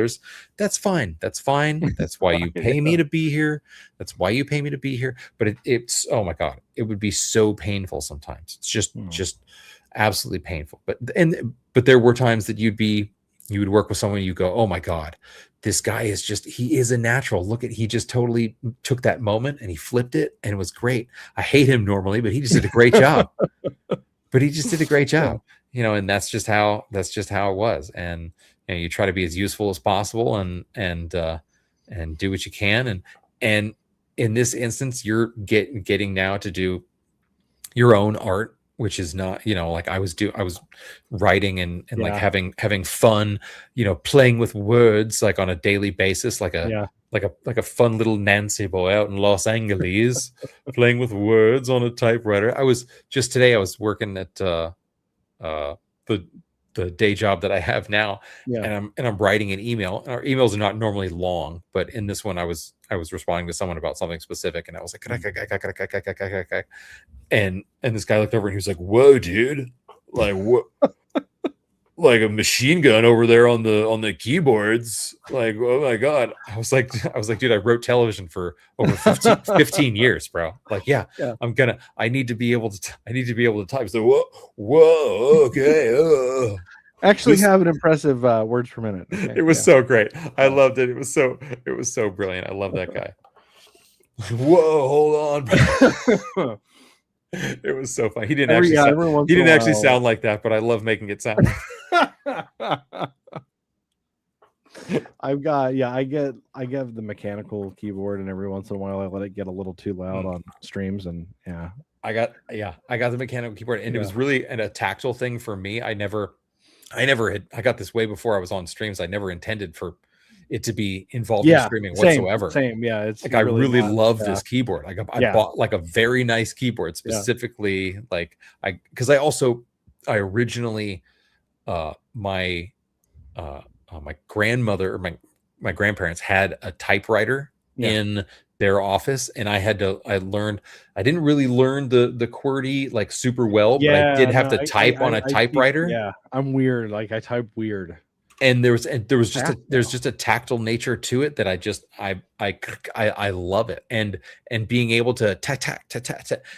that's fine. That's why you pay me to be here. But it's, oh my God, it would be so painful sometimes. It's just absolutely painful. But there were times that you would work with someone, you go, oh my God, this guy he is a natural. He just totally took that moment and he flipped it, and it was great. I hate him normally, but he just did a great job. And that's just how it was. And you try to be as useful as possible, and do what you can. And in this instance, you're getting now to do your own art, which is not, like I was writing and like having fun, playing with words, like on a daily basis, like a fun little Nancy boy out in Los Angeles, playing with words on a typewriter. Today I was working at the day job that I have now, and I'm writing an email. And our emails are not normally long, but in this one I was responding to someone about something specific, and I was like, and this guy looked over and he was like, whoa, dude, like what? Like a machine gun over there on the keyboards. Like, oh my God. I was like, dude, I wrote television for over 15 years, bro. Like, I need to be able to type. So, whoa, okay. Actually have an impressive words per minute. Okay, it was so great. I loved it. It was so brilliant. I love that guy. Whoa, hold on. It was so fun. He didn't actually sound like that, but I love making it sound. I get the mechanical keyboard, and every once in a while I let it get a little too loud on streams, and I got the mechanical keyboard, and it was really a tactile thing for me. I got this way before I was on streams. I never intended for it to be involved in streaming whatsoever. Same. Yeah. It's like, I really love this keyboard. Like I bought like a very nice keyboard specifically, because I originally, my grandmother or my grandparents had a typewriter in their office, and I didn't really learn the QWERTY like super well, but I did have to type on a typewriter. Yeah, I'm weird. Like I type weird. And there's Fast just a tactile nature to it that I love it. And being able to tack.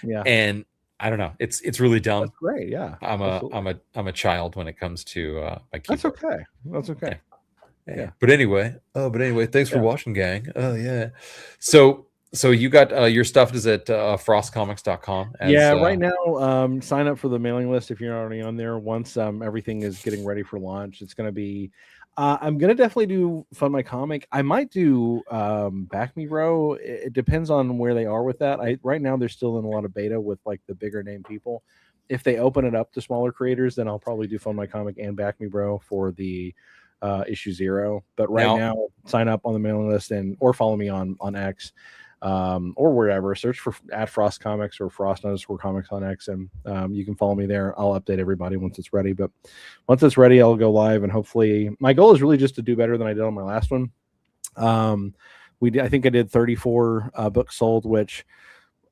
Yeah. And I don't know, it's really dumb. That's great. Yeah. I'm a child when it comes to my keyboard. That's okay. That's okay. Yeah. But anyway, thanks for watching, gang. Oh yeah. So you got your stuff is at frostcomics.com. Right now, sign up for the mailing list if you're not already on there. Once everything is getting ready for launch, it's going to be. I'm going to definitely do Fund My Comic. I might do Back Me Bro. It depends on where they are with that. Right now they're still in a lot of beta with like the bigger name people. If they open it up to smaller creators, then I'll probably do Fund My Comic and Back Me Bro for the issue 0. But right now, sign up on the mailing list or follow me on X. Or wherever, search for @Frost Comics or Frost_Comics on X, and you can follow me there. I'll update everybody once it's ready. But once it's ready, I'll go live, and hopefully, my goal is really just to do better than I did on my last one. I think I did 34 books sold, which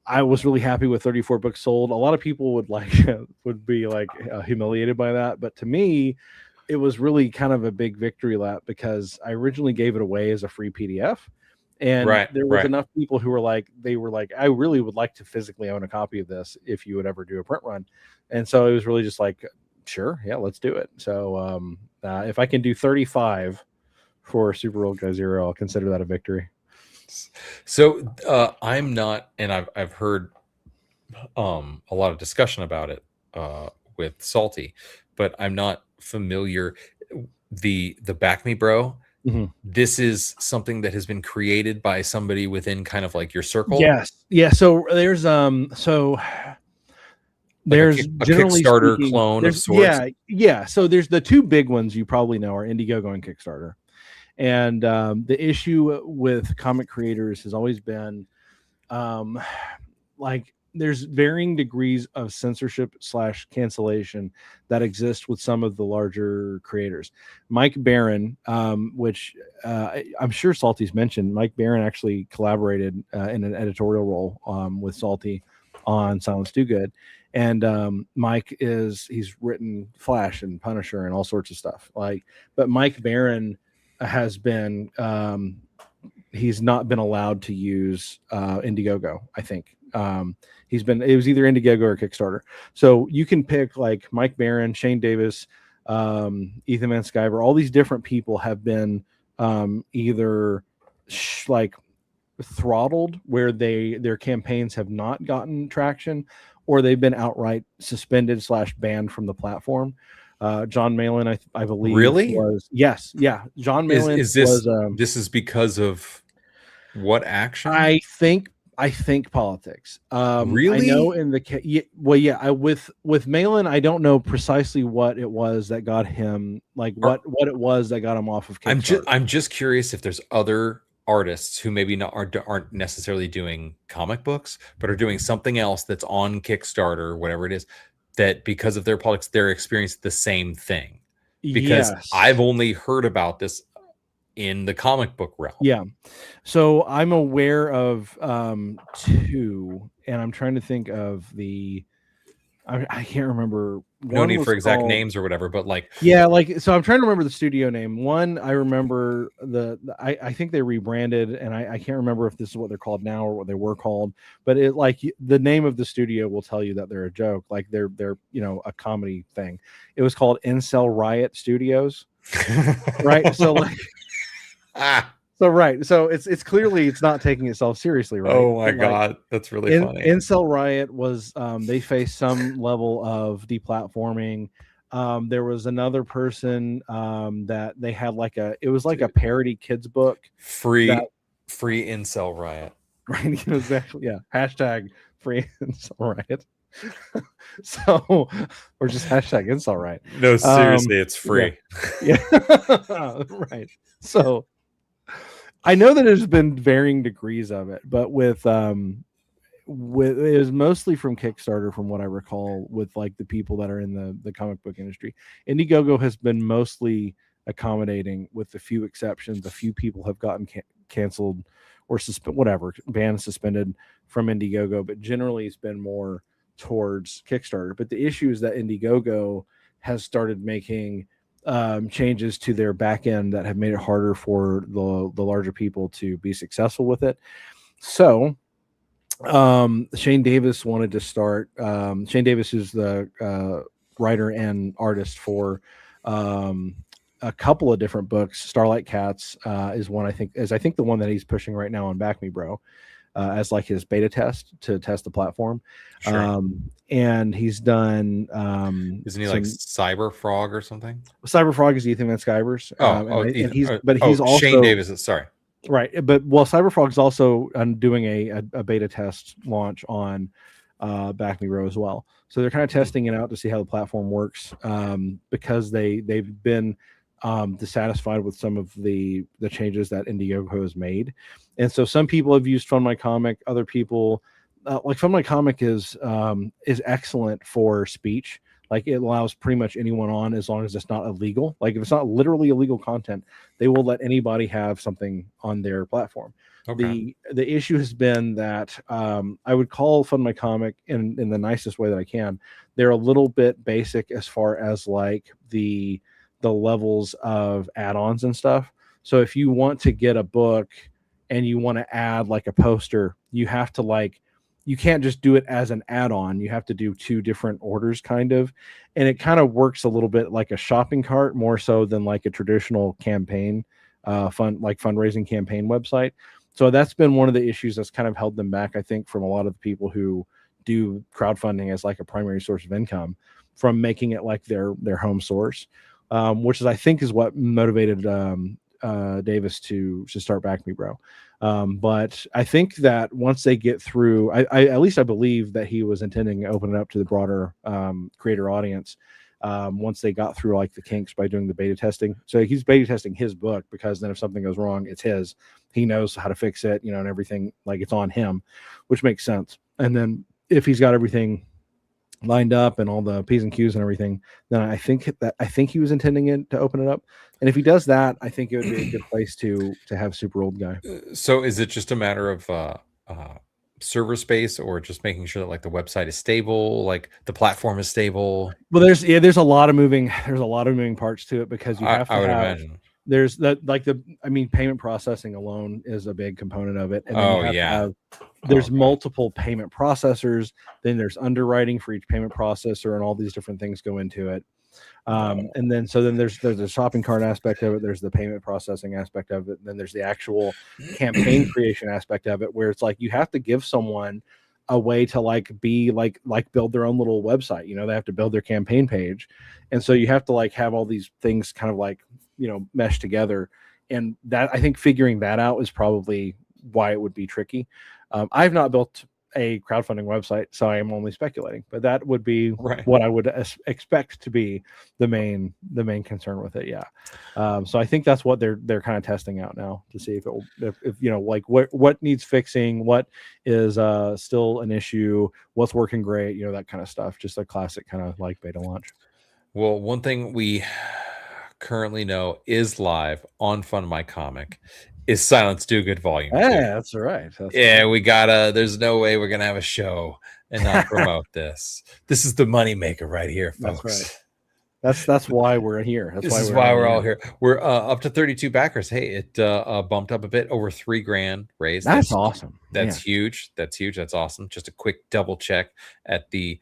I was really happy with. 34 books sold. A lot of people would be humiliated by that, but to me, it was really kind of a big victory lap because I originally gave it away as a free PDF. And there was enough people who were like, I really would like to physically own a copy of this if you would ever do a print run. And so it was really just like, sure, yeah, let's do it. So if I can do 35 for Super Old Guy 0, I'll consider that a victory. So I'm not, and I've heard a lot of discussion about it with Salty, but I'm not familiar. The Back Me Bro. Mm-hmm. This is something that has been created by somebody within kind of like your circle. Yes. Yeah. So there's there's a Kickstarter clone of sorts. Yeah. So there's the two big ones you probably know are Indiegogo and Kickstarter. And the issue with comic creators has always been there's varying degrees of censorship / cancellation that exist with some of the larger creators. Mike Barron, which I'm sure Salty's mentioned, Mike Barron actually collaborated in an editorial role with Salty on Silence Do Good. And Mike he's written Flash and Punisher and all sorts of stuff. But Mike Barron has been, he's not been allowed to use Indiegogo, I think. It was either Indiegogo or Kickstarter. So you can pick like Mike Barron, Shane Davis, Ethan Van Sciver. All these different people have been either throttled where their campaigns have not gotten traction, or they've been outright suspended / banned from the platform. John Malin, I believe, really was yes, yeah. John Malin is this this is because of what action? I think politics. Really? I know in with Malin, I don't know precisely what it was that got him, what it was that got him off of Kickstarter. I'm just curious if there's other artists who maybe aren't necessarily doing comic books, but are doing something else that's on Kickstarter or whatever it is, that because of their politics, they're experiencing the same thing. Because I've only heard about this in the comic book realm. Yeah. So I'm aware of two, and I'm trying to think of I can't remember. No need for exact names or whatever, but so I'm trying to remember the studio name. One, I remember I think they rebranded, and I can't remember if this is what they're called now or what they were called, but the name of the studio will tell you that they're a joke, they're a comedy thing. It was called Incel Riot Studios. Right. So So it's clearly it's not taking itself seriously, right? Oh my god, that's really funny. Incel Riot was they faced some level of deplatforming. There was another person that they had it was like a parody kids book. Free Incel Riot. Right, exactly. Yeah. Hashtag free Incel Riot. So, or just hashtag Incel Riot. No, seriously, it's free. Yeah. Right. So I know that there's been varying degrees of it, but with it was mostly from Kickstarter, from what I recall, with the people that are in the comic book industry. Indiegogo has been mostly accommodating, with a few exceptions. A few people have gotten canceled or whatever, banned, suspended from Indiegogo, but generally it's been more towards Kickstarter. But the issue is that Indiegogo has started making changes to their back end that have made it harder for the larger people to be successful with it. So Shane Davis wanted to start. Shane Davis is the writer and artist for a couple of different books. Starlight Cats is one, I think the one that he's pushing right now on Back Me Bro as like his beta test to test the platform. Sure. And he's done Isn't he like Cyber Frog or something? Cyber Frog is Ethan Van Sciver's. And he's also Shane Davis. Sorry. Right, but Cyber Frog's also doing a beta test launch on Back Me Bro as well. So they're kind of testing it out to see how the platform works, because they've been dissatisfied with some of the changes that Indiegogo has made. And so some people have used Fund My Comic, other people like Fund My Comic is excellent for speech. Like, it allows pretty much anyone on, as long as it's not illegal. Like, if it's not literally illegal content, they will let anybody have something on their platform. Okay. The issue has been that I would call Fund My Comic in the nicest way that I can. They're a little bit basic as far as like the levels of add-ons and stuff. So if you want to get a book and you want to add like a poster, you have to you can't just do it as an add-on. You have to do two different orders kind of. And it kind of works a little bit like a shopping cart, more so than like a traditional campaign fundraising campaign website. So that's been one of the issues that's kind of held them back, I think, from a lot of the people who do crowdfunding as like a primary source of income, from making it like their home source, which is, I think, is what motivated Davis to start Back Me Bro. But I think that once they get through, at least I believe that he was intending to open it up to the broader creator audience once they got through like the kinks by doing the beta testing. So he's beta testing his book, because then if something goes wrong, it's his. He knows how to fix it, and everything, like, it's on him, which makes sense. And then if he's got everything lined up and all the P's and Q's and everything, then I think he was intending it to open it up. And if he does that, I think it would be a good place to have Super Old Guy. So is it just a matter of server space, or just making sure that like the website is stable, like the platform is stable? Well, there's a lot of moving parts to it, because you have to imagine there's that, like, payment processing alone is a big component of it. And then there's multiple payment processors, then there's underwriting for each payment processor, and all these different things go into it. And then there's the shopping cart aspect of it, there's the payment processing aspect of it, and then there's the actual campaign creation aspect of it, where it's like you have to give someone a way to build their own little website. They have to build their campaign page, and so you have to have all these things kind of mesh together. And that, I think, figuring that out is probably why it would be tricky. I've not built a crowdfunding website, so I am only speculating, but that would be what I would expect to be the main concern with it. So I think that's what they're kind of testing out now, to see if what needs fixing, what is still an issue, what's working great, that kind of stuff. Just a classic kind of like beta launch. Well, one thing we currently know is live on Fund My Comic is Silence Do Good Volume 2. Yeah, that's right. We gotta. There's no way we're gonna have a show and not promote this. This is the moneymaker right here, folks. That's right. That's why we're here. This is why we're all here. We're up to 32 backers. Hey, it bumped up a bit, over $3,000 raised. That's awesome. That's huge. That's huge. That's awesome. Just a quick double check at the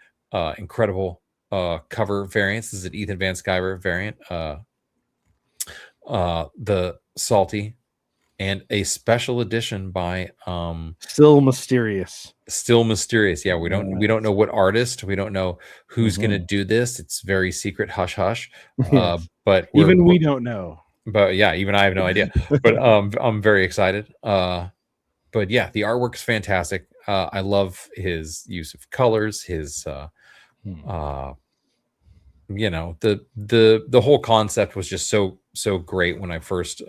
incredible cover variants. This is an Ethan Van Sciver variant. The Salty, and a special edition by Still Mysterious. Yeah, we don't know what artist, we don't know who's gonna do this. It's very secret, hush hush. But we don't know. But yeah, even I have no idea. But I'm very excited. But yeah, the artwork's fantastic. I love his use of colors, his the whole concept was just so great when I first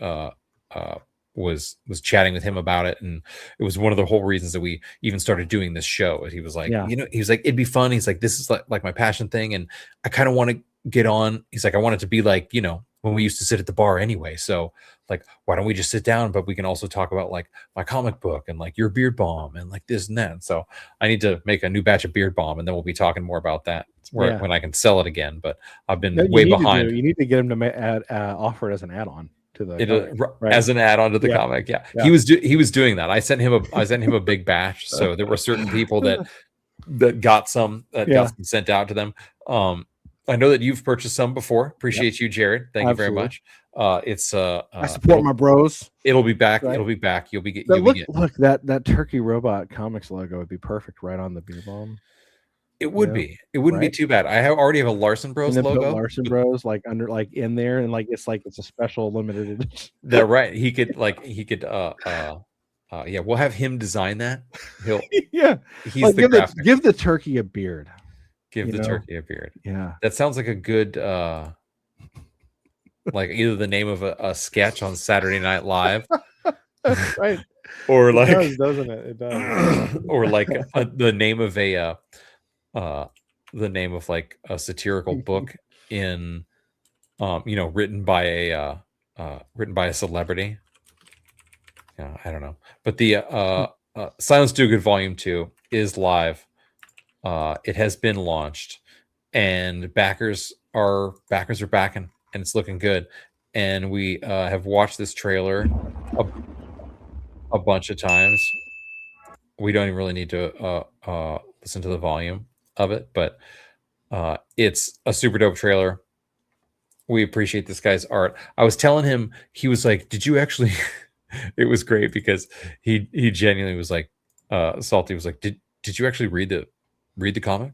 was chatting with him about it, and it was one of the whole reasons that we even started doing this show. He was like, he was like, it'd be fun. He's like, this is like my passion thing, and I kind of want to get on. He's like, I want it to be like, when we used to sit at the bar anyway. So like, why don't we just sit down? But we can also talk about like my comic book and like your Beard Balm and like this and that. So I need to make a new batch of Beard Balm, and then we'll be talking more about that when I can sell it again. But I've been way behind. You need to get him to offer it as an add-on to the comic, right? As an add-on to the comic. Yeah. He was doing that. I sent him a big batch. So there were certain people that got some sent out to them. I know that you've purchased some before. Appreciate you, Jared. Thank you very much. It's I support my bros. It'll be back. Right? It'll be back. You'll be look that Turkey Robot Comics logo would be perfect right on the Beard Balm. It would be. It wouldn't be too bad. I already have a Larson Bros logo. Larson Bros like under like in there, and like it's a special limited edition. They're right. He could we'll have him design that. He'll he's like, give the turkey a beard. Give the turkey a beard. Yeah. That sounds like a good like either the name of a sketch on Saturday Night Live. Right. Or like doesn't it? It does. Or like the name of like a satirical book in written by a celebrity. Yeah, I don't know. But the Silence Do Good Volume 2 is live. It has been launched, and backers are backing, and it's looking good. And we have watched this trailer a bunch of times. We don't even really need to listen to the volume of it, but it's a super dope trailer. We appreciate this guy's art. I was telling him, he was like, "Did you actually?" It was great because he genuinely was like, Salty was like, "Did you actually read the comic?"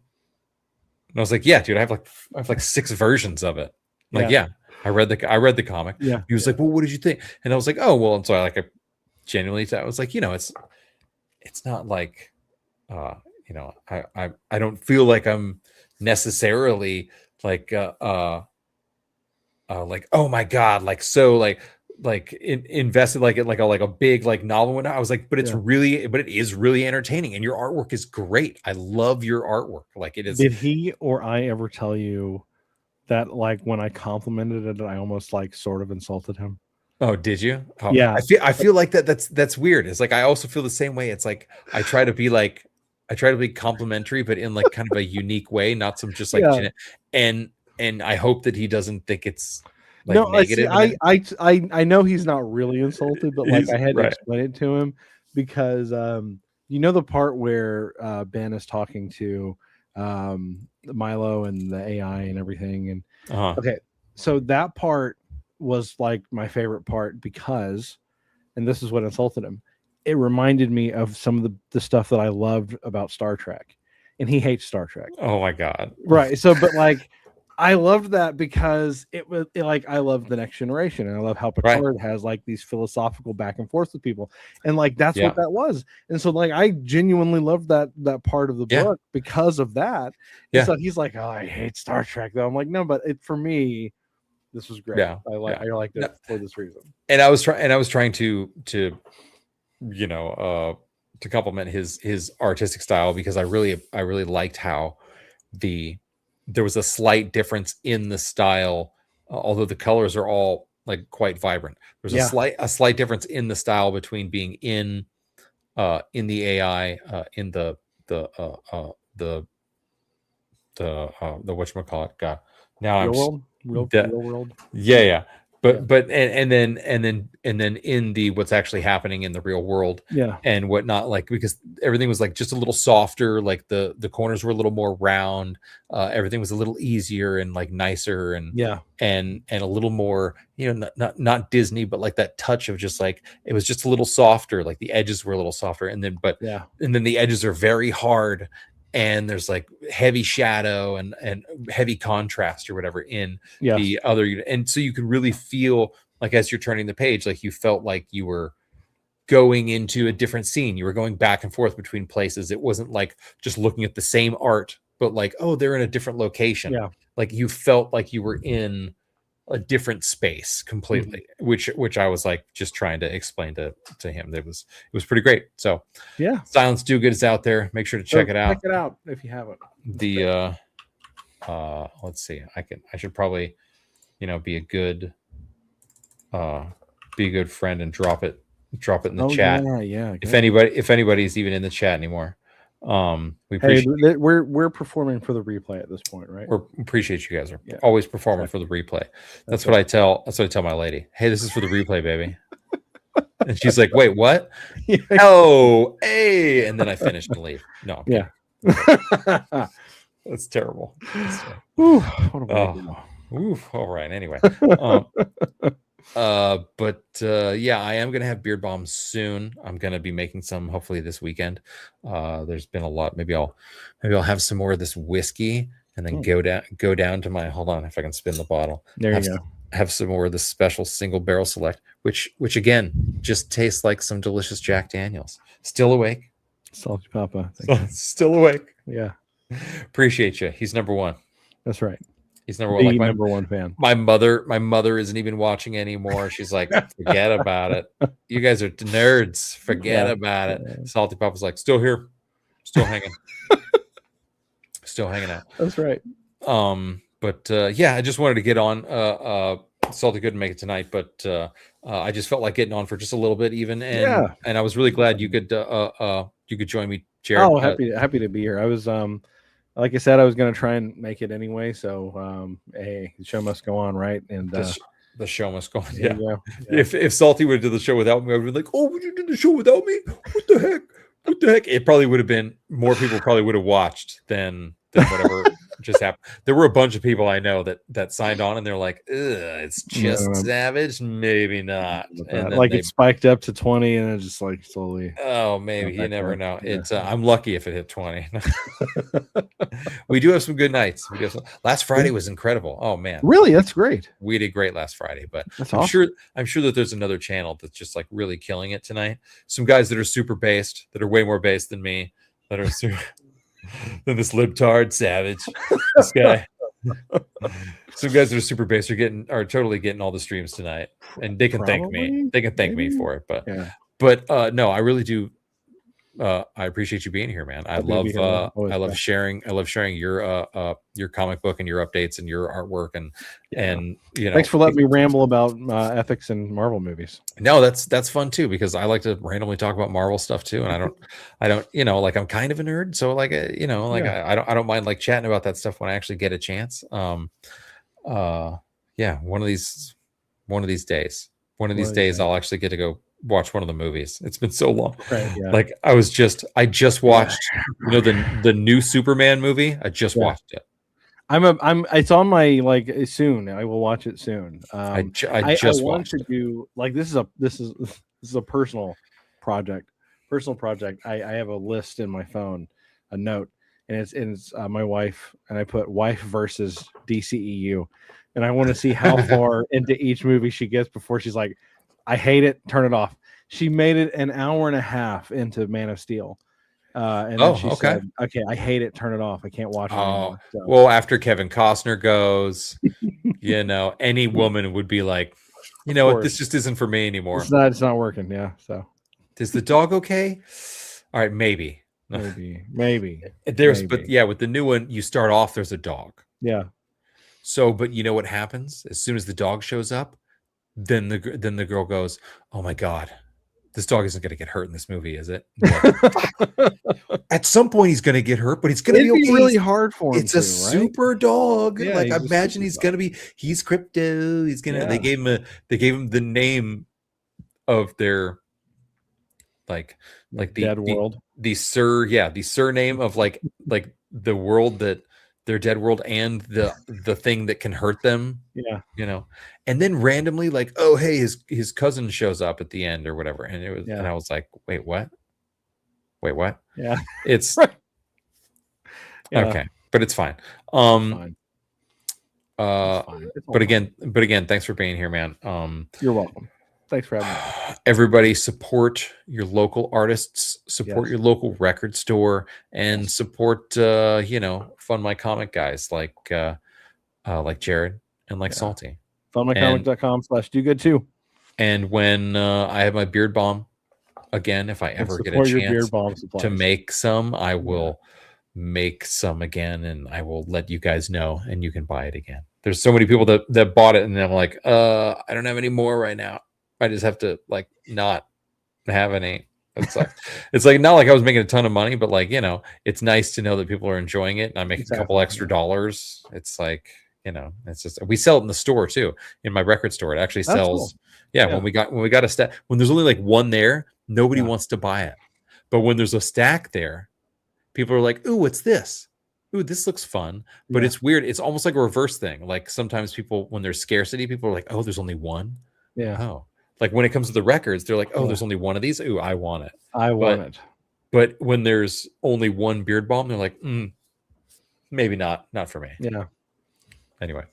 And I was like, "Yeah, dude, I have like 6 versions of it." I'm like, yeah, I read the comic. Yeah. He was like, "Well, what did you think?" And I was like, "Oh, well," and so I genuinely, I was like, it's not like, I don't feel like I'm necessarily like, oh my God, like, so like invested like a big like novel one. I was like, but it is really entertaining, and your artwork is great. I love your artwork. Like it is. Did he or I ever tell you that like when I complimented it, I almost like sort of insulted him? Oh, did you? Oh, yeah. I feel like that's weird. It's like I also feel the same way. It's like I try to be complimentary, but in like kind of a unique way, not some just like and I hope that he doesn't think it's like negative. I know he's not really insulted, but like I had to explain it to him because the part where Ben is talking to Milo and the AI and everything, and okay, so that part was like my favorite part because, and this is what insulted him, it reminded me of some of the stuff that I loved about Star Trek, and he hates Star Trek. Oh my God. Right. So, but like, I loved that because I love The Next Generation, and I love how Picard has like these philosophical back and forth with people, and like that's what that was. And so like I genuinely loved that part of the book because of that. Yeah. So he's like, "Oh, I hate Star Trek," though. I'm like, "No, but for me, this was great. Yeah. I liked it for this reason." And I was trying to compliment his artistic style, because I really liked how there was a slight difference in the style, although the colors are all like quite vibrant. There's a slight difference in the style between being in the AI, in the whatchamacallit. God, now real world. Yeah. But and then in the what's actually happening in the real world, and whatnot, like because everything was like just a little softer, like the corners were a little more round, everything was a little easier and like nicer, and and a little more, not Disney, but like that touch of just like it was just a little softer, like the edges were a little softer, and then the edges are very hard, and there's like heavy shadow and heavy contrast or whatever in the other, and so you could really feel like as you're turning the page, like you felt like you were going into a different scene. You were going back and forth between places. It wasn't like just looking at the same art, but like, oh, they're in a different location. Like you felt like you were in a different space completely, which I was like just trying to explain to him. It was pretty great. So Silence Do Good is out there. Make sure to check it out. Check it out if you haven't. The let's see. I should probably be a good be a good friend and drop it in the Oh chat. yeah. If anybody's even in the chat anymore, we Hey, appreciate we're performing for the replay at this point, right? we appreciate you guys are Yeah. always performing for the replay. That's what I tell my lady. Hey, this is for the replay, baby. And she's like, wait, what? Yeah. Oh, hey, and then I finish and leave. No, I'm Yeah. kidding. That's terrible. Ooh, what a way to go. Oof. All right. Anyway. Yeah, I am gonna have Beard Balm soon. I'm gonna be making some hopefully this weekend. There's been a lot. Maybe I'll have some more of this whiskey and then go down to my, hold on if I can spin the bottle. There you go. Have some more of the special single barrel select, which again just tastes like some delicious Jack Daniels. Still awake. Salty Papa. Still awake. Yeah. Appreciate you. He's number one. That's right. He's number one. The Like number one fan. my mother isn't even watching anymore. She's like, forget about it. You guys are nerds. Forget about it. Salty Papa's like, still here, still hanging, still hanging out. That's right. Yeah, I just wanted to get on. Salty couldn't make it tonight, but I just felt like getting on for just a little bit, even. And and I was really glad you could join me, Jared. Oh, happy to be here. I was like I said, I was going to try and make it anyway. So hey, the show must go on, right? And the show must go on. Yeah. If Salty would have did the show without me, I would be like, oh, would you do the show without me? What the heck? What the heck? It probably would have been more people probably would have watched than whatever just happened. There were a bunch of people I know that signed on and they're like, ugh, it's just Savage, maybe not. And like it spiked up to 20 and it just like slowly. Oh, maybe you never know. It's I'm lucky if it hit 20. We do have some good nights. Last Friday was incredible. Oh man, really? That's great. We did great last Friday, but that's I'm sure that there's another channel that's just like really killing it tonight. Some guys that are super based, that are way more based than me, that are super than this libtard Savage. This guy. Some guys that are super based are totally getting all the streams tonight, and they can thank me. They can thank me for it. But no, I really do. I appreciate you being here, man. I love sharing. I love sharing your comic book and your updates and your artwork and you know. Thanks for letting me ramble about ethics and Marvel movies. No, that's fun too, because I like to randomly talk about Marvel stuff too, and I don't you know, like I'm kind of a nerd, so like you know, like I don't mind like chatting about that stuff when I actually get a chance. Yeah, one of these days I'll actually get to go watch one of the movies. It's been so long. Right, like I just watched the new Superman movie. I just watched it. It's on my like soon. I will watch it soon. I want to do like this is a personal project. I have a list in my phone, a note, and it's my wife, and I put wife versus DCEU, and I want to see how far into each movie she gets before she's like, I hate it, turn it off. She made it an hour and a half into Man of Steel. And then she said, okay, I hate it, turn it off. I can't watch it anymore. So. Well, after Kevin Costner goes, you know, any woman would be like, you know what, this just isn't for me anymore. It's not working. Yeah. So is the dog okay? All right, maybe. But yeah, with the new one, you start off, there's a dog. Yeah. So, but you know what happens? As soon as the dog shows up, then the girl goes, oh my God, this dog isn't going to get hurt in this movie, is it? Like, at some point he's going to get hurt, but it's going to be okay. Really hard for him. It's a super dog. Yeah, like I imagine he's going to be. He's crypto. He's gonna. Yeah. They gave him the name of their like the dead world. The surname of like the world that. Their dead world and the thing that can hurt them. Yeah. You know, and then randomly like, oh, hey, his cousin shows up at the end or whatever. And it was, and I was like, wait, what? Yeah. It's okay, but it's fine. Fine. But again, thanks for being here, man. You're welcome. Thanks for having me. Everybody support your local artists, support your local record store, and support Fund My Comic guys like Jared and like Salty. Fundmycomic.com/do-good-too. And when I have my Beard Balm again, if I ever get a chance to make some, I will make some again, and I will let you guys know, and you can buy it again. there's so many people that bought it, and I'm like, I don't have any more right now. I just have to like not have any. It's like not like I was making a ton of money, but like, you know, it's nice to know that people are enjoying it and I make a couple extra dollars. It's like, you know, it's just, we sell it in the store too, in my record store. It actually sells. Cool. Yeah, when we got a stack, when there's only like one there, nobody wants to buy it. But when there's a stack there, people are like, ooh, what's this? Ooh, this looks fun. But it's weird. It's almost like a reverse thing. Like sometimes people, when there's scarcity, people are like, oh, there's only one. Yeah. Oh, like when it comes to the records, they're like, oh, there's only one of these. Ooh, I want it. I want it. But when there's only one Beard Balm, they're like, maybe not for me. Yeah. Anyway,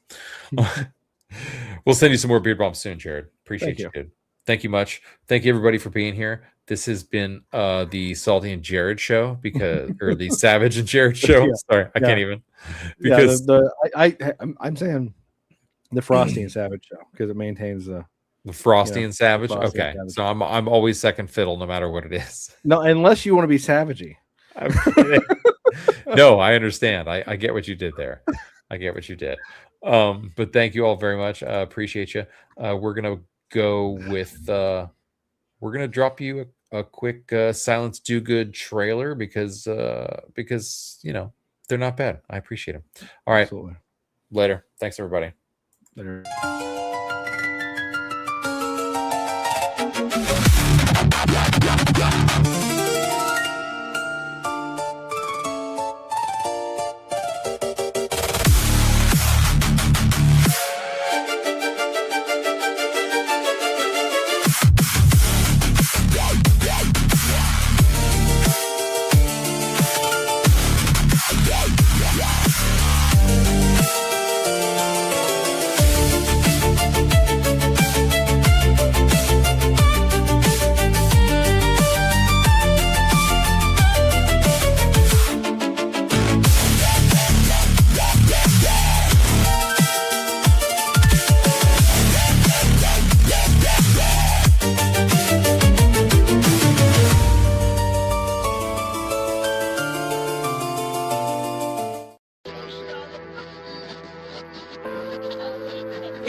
we'll send you some more Beard Balm soon, Jared. Appreciate you, dude. Thank you much. Thank you everybody for being here. This has been the Salty and Jared show or the Savage and Jared show. Sorry, I can't even. Because I'm saying the Frosty and Savage show because it maintains the Frosty and Savage. Okay, so I'm always second fiddle no matter what it is. No, unless you want to be savagey. No, I understand. I get what you did there. I get what you did. But thank you all very much. Appreciate you. We're gonna go with we're gonna drop you a quick Silence Do Good trailer because you know they're not bad. I appreciate them. All right. Absolutely. Later. Thanks everybody. Later.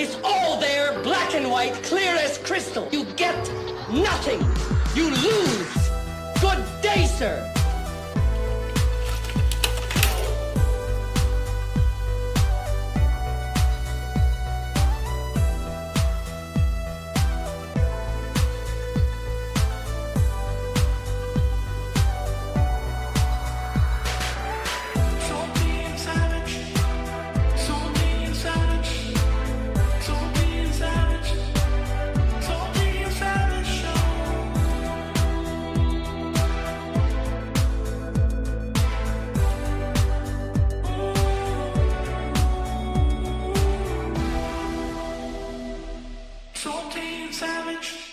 It's all there, black and white, clear as crystal. You get nothing. You lose. Good day, sir. Salty and savage.